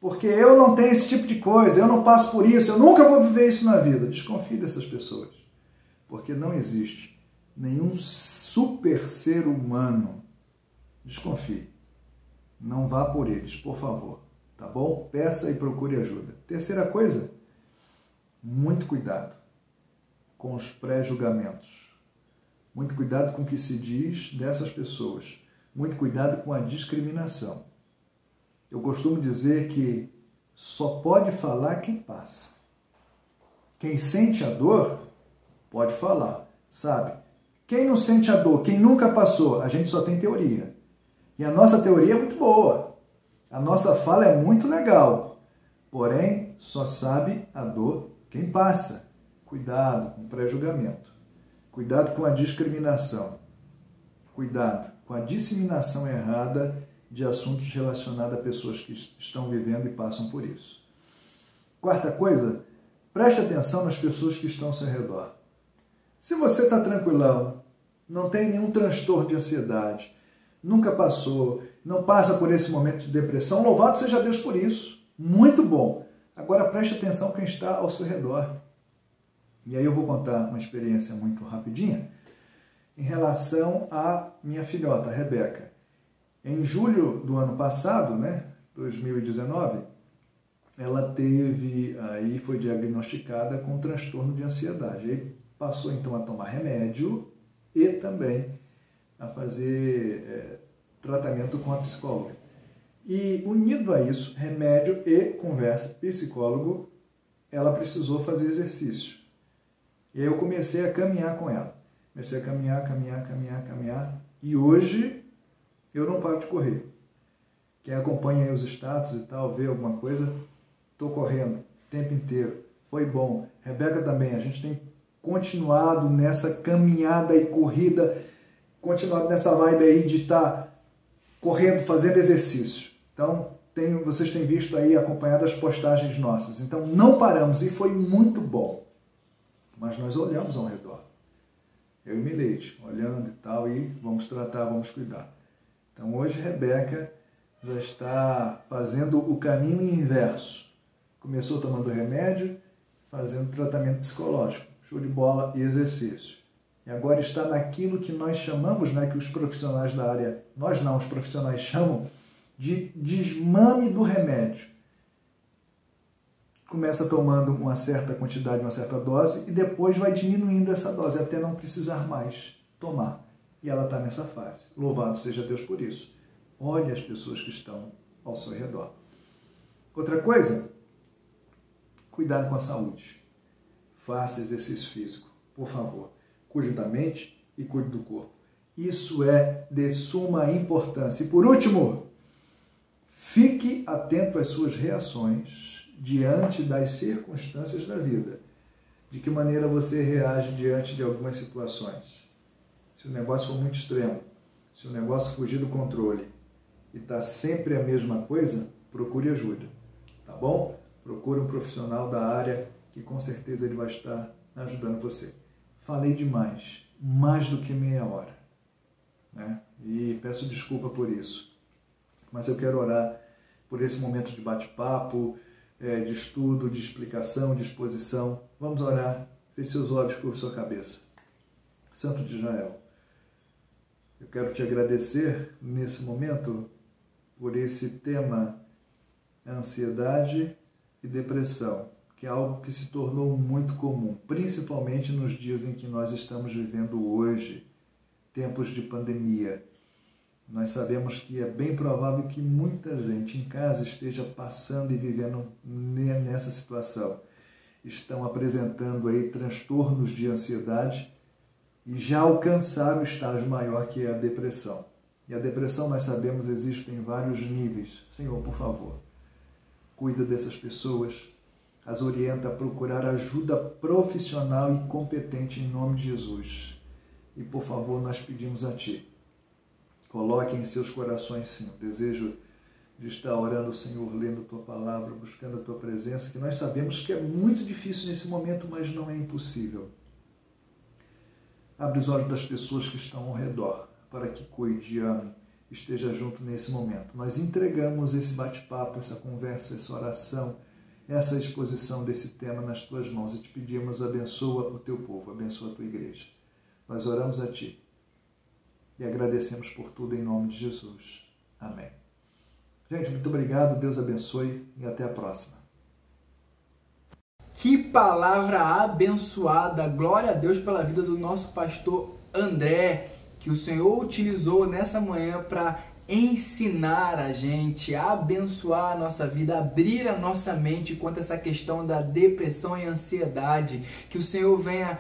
D: Porque eu não tenho esse tipo de coisa, eu não passo por isso, eu nunca vou viver isso na vida. Desconfie dessas pessoas. Porque não existe nenhum super ser humano. Desconfie. Não vá por eles, por favor. Tá bom? Peça e procure ajuda. Terceira coisa, muito cuidado com os pré-julgamentos. Muito cuidado com o que se diz dessas pessoas. Muito cuidado com a discriminação. Eu costumo dizer que só pode falar quem passa. Quem sente a dor, pode falar, sabe? Quem não sente a dor, quem nunca passou, a gente só tem teoria. E a nossa teoria é muito boa. A nossa fala é muito legal. Porém, só sabe a dor Quem passa, cuidado com o pré-julgamento, cuidado com a discriminação, cuidado com a disseminação errada de assuntos relacionados a pessoas que estão vivendo e passam por isso. Quarta coisa, preste atenção nas pessoas que estão ao seu redor. Se você está tranquilão, não tem nenhum transtorno de ansiedade, nunca passou, não passa por esse momento de depressão, louvado seja Deus por isso. Muito bom. Agora preste atenção quem está ao seu redor. E aí eu vou contar uma experiência muito rapidinha em relação à minha filhota, a Rebeca. Em julho do ano passado, 2019, ela foi diagnosticada com um transtorno de ansiedade. Aí passou então a tomar remédio e também a fazer tratamento com a psicóloga. E unido a isso, remédio e conversa, psicólogo, ela precisou fazer exercício. E aí eu comecei a caminhar com ela. Comecei a caminhar. E hoje eu não paro de correr. Quem acompanha aí os status e tal, vê alguma coisa, estou correndo o tempo inteiro. Foi bom. Rebeca também, a gente tem continuado nessa caminhada e corrida, continuado nessa vibe aí de estar correndo, fazendo exercício. Então, vocês têm visto aí, acompanhado as postagens nossas. Então, não paramos e foi muito bom. Mas nós olhamos ao redor. Eu e Mileide, olhando e tal, e vamos tratar, vamos cuidar. Então, hoje, Rebeca já está fazendo o caminho inverso. Começou tomando remédio, fazendo tratamento psicológico. Show de bola e exercício. E agora está naquilo que nós chamamos, que os profissionais da área, nós não, os profissionais chamam de desmame do remédio. Começa tomando uma certa quantidade, uma certa dose, e depois vai diminuindo essa dose até não precisar mais tomar. E ela está nessa fase. Louvado seja Deus por isso. Olhe as pessoas que estão ao seu redor. Outra coisa, cuidado com a saúde. Faça exercício físico, por favor. Cuide da mente e cuide do corpo. Isso é de suma importância. E por último, fique atento às suas reações diante das circunstâncias da vida. De que maneira você reage diante de algumas situações. Se o negócio for muito extremo, se o negócio fugir do controle e está sempre a mesma coisa, procure ajuda, tá bom? Procure um profissional da área que com certeza ele vai estar ajudando você. Falei demais, mais do que meia hora, E peço desculpa por isso. Mas eu quero orar por esse momento de bate-papo, de estudo, de explicação, de exposição. Vamos orar. Feche seus olhos, curva sua cabeça. Santo de Israel, eu quero te agradecer nesse momento por esse tema, ansiedade e depressão, que é algo que se tornou muito comum, principalmente nos dias em que nós estamos vivendo hoje, tempos de pandemia. Nós sabemos que é bem provável que muita gente em casa esteja passando e vivendo nessa situação. Estão apresentando aí transtornos de ansiedade e já alcançaram o estágio maior, que é a depressão. E a depressão, nós sabemos, existe em vários níveis. Senhor, por favor, cuida dessas pessoas, as orienta a procurar ajuda profissional e competente em nome de Jesus. E, por favor, nós pedimos a Ti, coloque em seus corações, sim, o desejo de estar orando, Senhor, lendo Tua Palavra, buscando a Tua presença, que nós sabemos que é muito difícil nesse momento, mas não é impossível. Abre os olhos das pessoas que estão ao redor, para que cuide, ame, esteja junto nesse momento. Nós entregamos esse bate-papo, essa conversa, essa oração, essa exposição desse tema nas Tuas mãos e te pedimos, abençoa o Teu povo, abençoa a Tua igreja. Nós oramos a Ti e agradecemos por tudo em nome de Jesus. Amém. Gente, muito obrigado, Deus abençoe e até a próxima.
B: Que palavra abençoada! Glória a Deus pela vida do nosso pastor André, que o Senhor utilizou nessa manhã para ensinar a gente, abençoar a nossa vida, abrir a nossa mente quanto a essa questão da depressão e ansiedade. Que o Senhor venha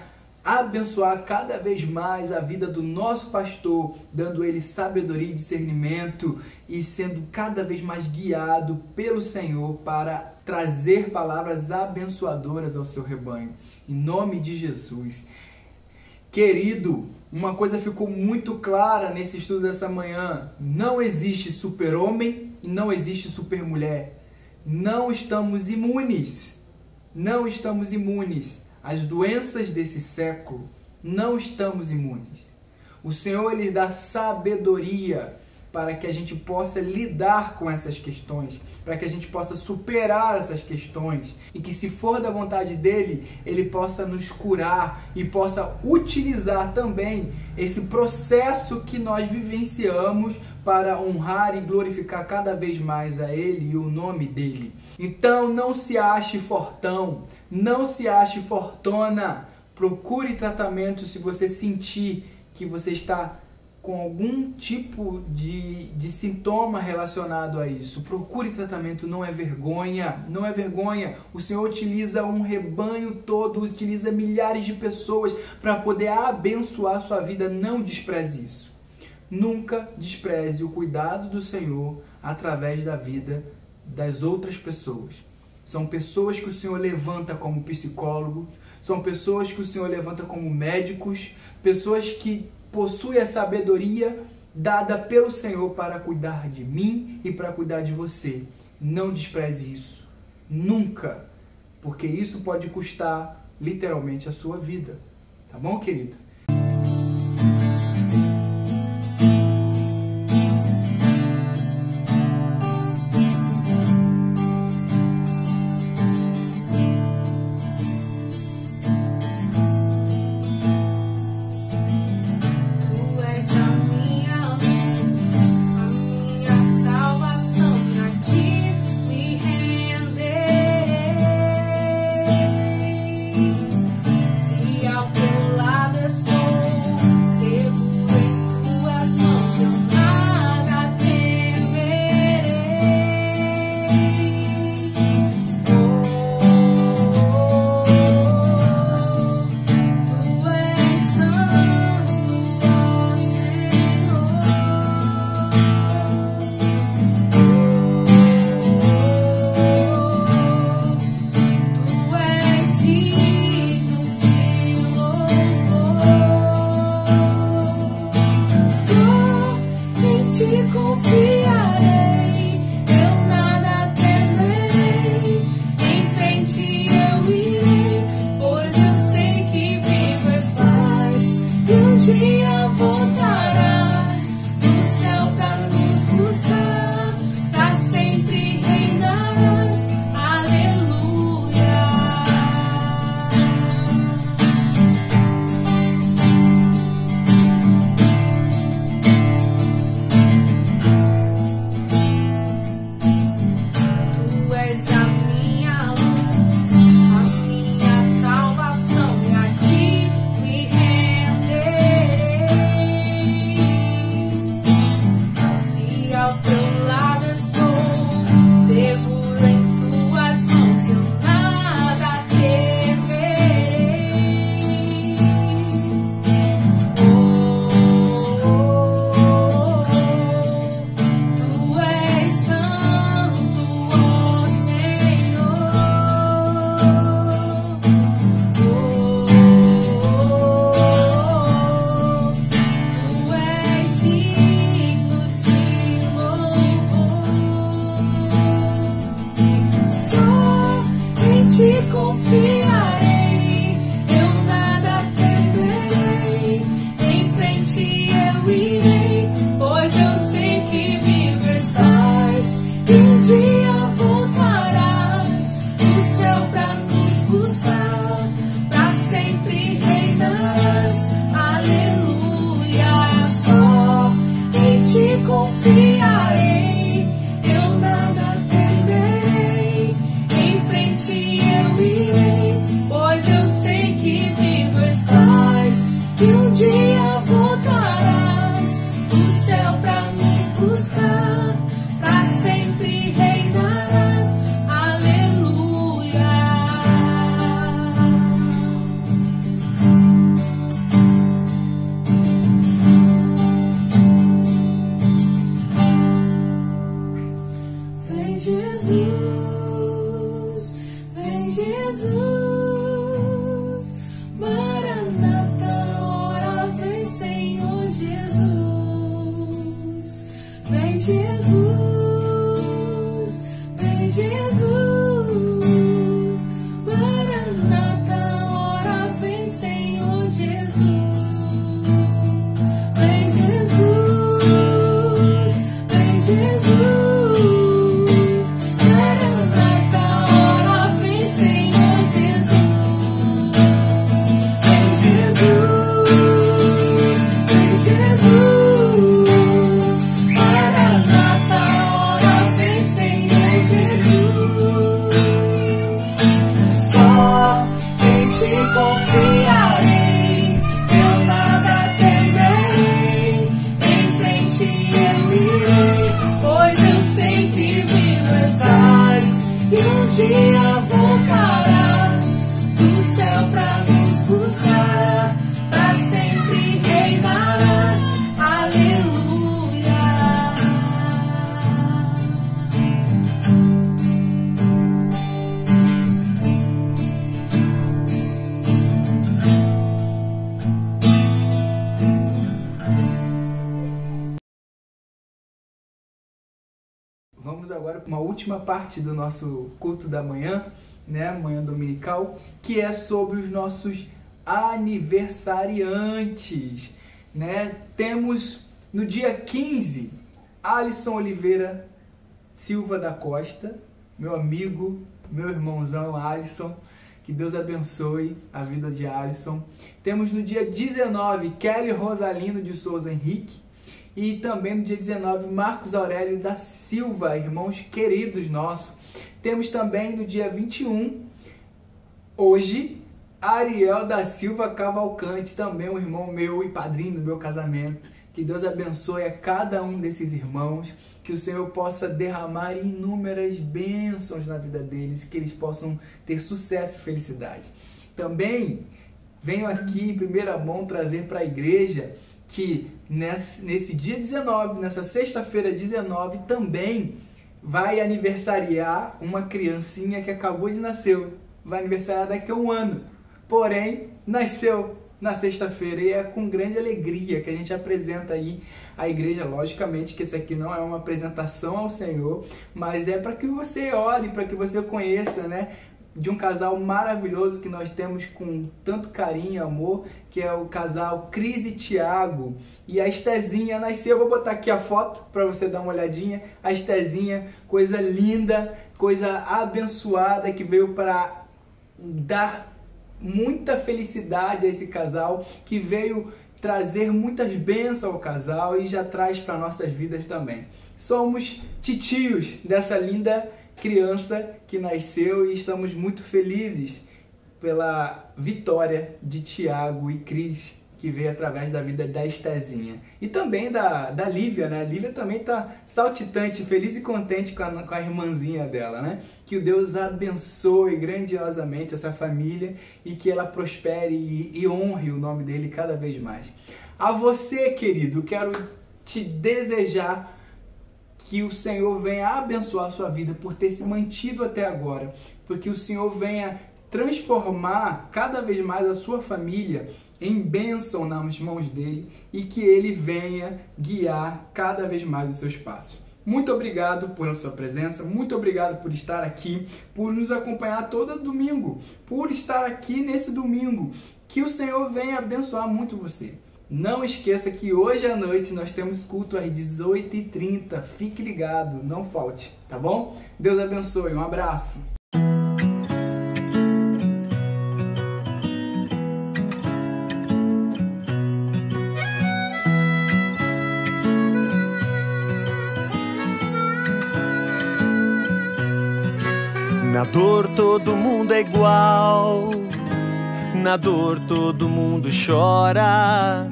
B: abençoar cada vez mais a vida do nosso pastor, dando ele sabedoria e discernimento e sendo cada vez mais guiado pelo Senhor para trazer palavras abençoadoras ao seu rebanho. Em nome de Jesus. Querido, uma coisa ficou muito clara nesse estudo dessa manhã: não existe super-homem e não existe super-mulher. Não estamos imunes. Não estamos imunes. As doenças desse século, não estamos imunes. O Senhor, Ele dá sabedoria para que a gente possa lidar com essas questões, para que a gente possa superar essas questões e que, se for da vontade dEle, Ele possa nos curar e possa utilizar também esse processo que nós vivenciamos para honrar e glorificar cada vez mais a Ele e o nome dEle. Então, não se ache fortão, não se ache fortona. Procure tratamento se você sentir que você está com algum tipo de sintoma relacionado a isso. Procure tratamento, não é vergonha, não é vergonha. O Senhor utiliza um rebanho todo, utiliza milhares de pessoas para poder abençoar a sua vida. Não despreze isso. Nunca despreze o cuidado do Senhor através da vida das outras pessoas. São pessoas que o Senhor levanta como psicólogos, são pessoas que o Senhor levanta como médicos, pessoas que possuem a sabedoria dada pelo Senhor para cuidar de mim e para cuidar de você. Não despreze isso. Nunca. Porque isso pode custar literalmente a sua vida. Tá bom, querido?
C: Jesus, vem Jesus, Maranata, ora vem Senhor Jesus. Vem Jesus, vem Jesus, Maranata, ora vem Senhor Jesus. Vem Jesus, vem Jesus, Maranata, ora vem Senhor Jesus. Só em ti confiarei, eu nada temerei, em frente eu irei, pois eu sei que vivo estás, e um dia voltarás do céu pra nos buscar, pra sempre reinarás. Aleluia.
B: Vamos agora para uma última parte do nosso culto da manhã, né, manhã dominical, que é sobre os nossos aniversariantes, né? Temos no dia 15, Alisson Oliveira Silva da Costa, meu amigo, meu irmãozão Alisson, que Deus abençoe a vida de Alisson. Temos no dia 19, Kelly Rosalino de Souza Henrique, e também no dia 19, Marcos Aurélio da Silva, irmãos queridos nossos. Temos também no dia 21, hoje, Ariel da Silva Cavalcante, também um irmão meu e padrinho do meu casamento. Que Deus abençoe a cada um desses irmãos, que o Senhor possa derramar inúmeras bênçãos na vida deles, que eles possam ter sucesso e felicidade. Também venho aqui em primeira mão trazer para a igreja que nesse dia 19, nessa sexta-feira 19, também vai aniversariar uma criancinha que acabou de nascer. Vai aniversariar daqui a um ano. Porém, nasceu na sexta-feira e é com grande alegria que a gente apresenta aí a igreja. Logicamente que isso aqui não é uma apresentação ao Senhor, mas é para que você ore, para que você conheça, né, de um casal maravilhoso que nós temos com tanto carinho e amor, que é o casal Cris e Tiago. E a Estezinha nasceu, eu vou botar aqui a foto para você dar uma olhadinha. A Estezinha, coisa linda, coisa abençoada, que veio para dar muita felicidade a esse casal, que veio trazer muitas bênçãos ao casal e já traz para nossas vidas também. Somos titios dessa linda criança que nasceu e estamos muito felizes pela vitória de Tiago e Cris, que veio através da vida da Estezinha. E também da Lívia, né? A Lívia também está saltitante, feliz e contente com a irmãzinha dela, né? Que o Deus abençoe grandiosamente essa família e que ela prospere e honre o nome dele cada vez mais. A você, querido, quero te desejar que o Senhor venha abençoar a sua vida por ter se mantido até agora, porque o Senhor venha transformar cada vez mais a sua família em bênção nas mãos dele e que ele venha guiar cada vez mais os seus passos. Muito obrigado pela sua presença, muito obrigado por estar aqui, por nos acompanhar todo domingo, por estar aqui nesse domingo. Que o Senhor venha abençoar muito você. Não esqueça que hoje à noite nós temos culto às 18h30. Fique ligado, não falte, tá bom? Deus abençoe, um abraço.
E: Na dor todo mundo é igual, na dor todo mundo chora.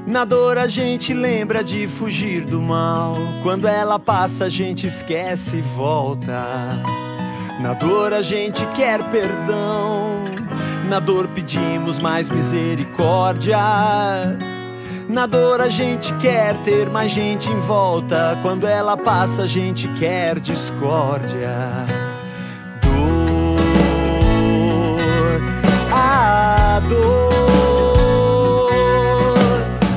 E: Na dor a gente lembra de fugir do mal, quando ela passa a gente esquece e volta. Na dor a gente quer perdão, na dor pedimos mais misericórdia. Na dor a gente quer ter mais gente em volta, quando ela passa a gente quer discórdia.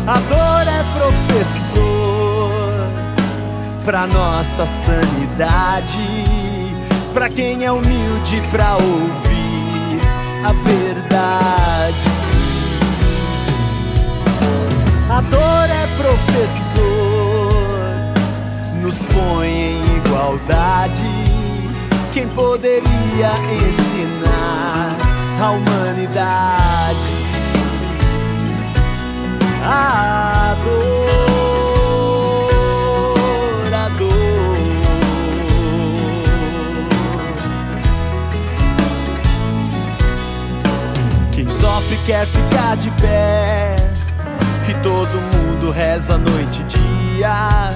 E: A dor é professor, pra nossa sanidade, pra quem é humilde pra ouvir a verdade. A dor é professor, nos põe em igualdade. Quem poderia ensinar a humanidade? A dor, a dor. Quem sofre quer ficar de pé, e todo mundo reza noite e dia.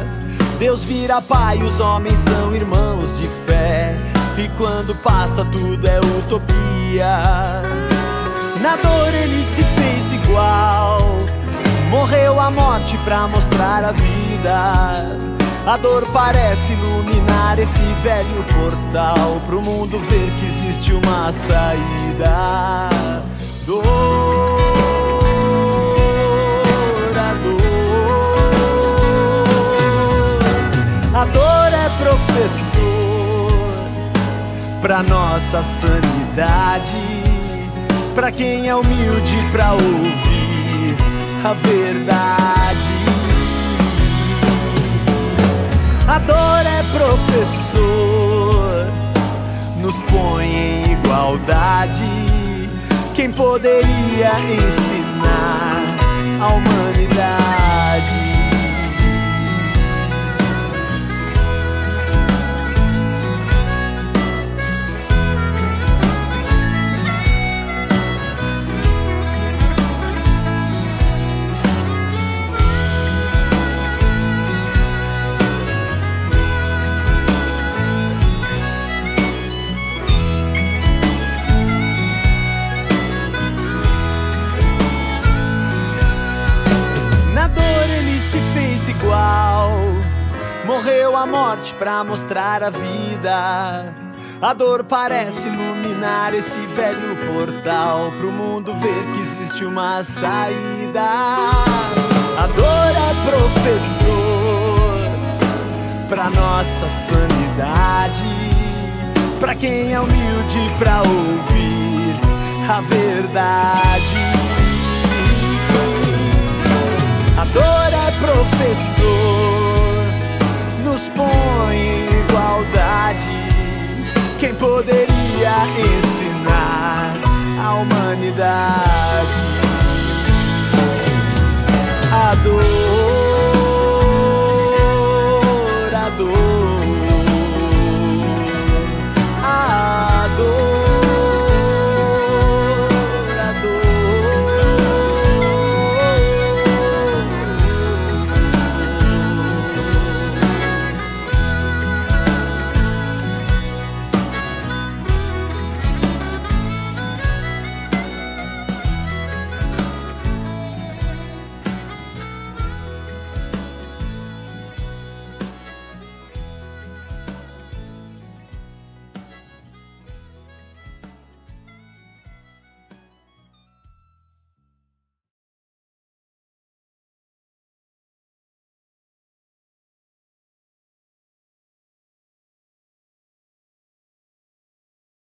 E: Deus vira pai, os homens são irmãos de fé, e quando passa tudo é utopia. Na dor ele se fez igual, morreu a morte pra mostrar a vida. A dor parece iluminar esse velho portal, pro mundo ver que existe uma saída. Dor, a dor é professor pra nossa sanidade, pra quem é humilde pra ouvir a verdade. A dor é professor, nos põe em igualdade. Quem poderia ensinar a humanidade? Morreu a morte pra mostrar a vida. A dor parece iluminar esse velho portal, pro mundo ver que existe uma saída. A dor é professor pra nossa sanidade, pra quem é humilde pra ouvir a verdade. A dor é professor, nos põe em igualdade. Quem poderia ensinar a humanidade?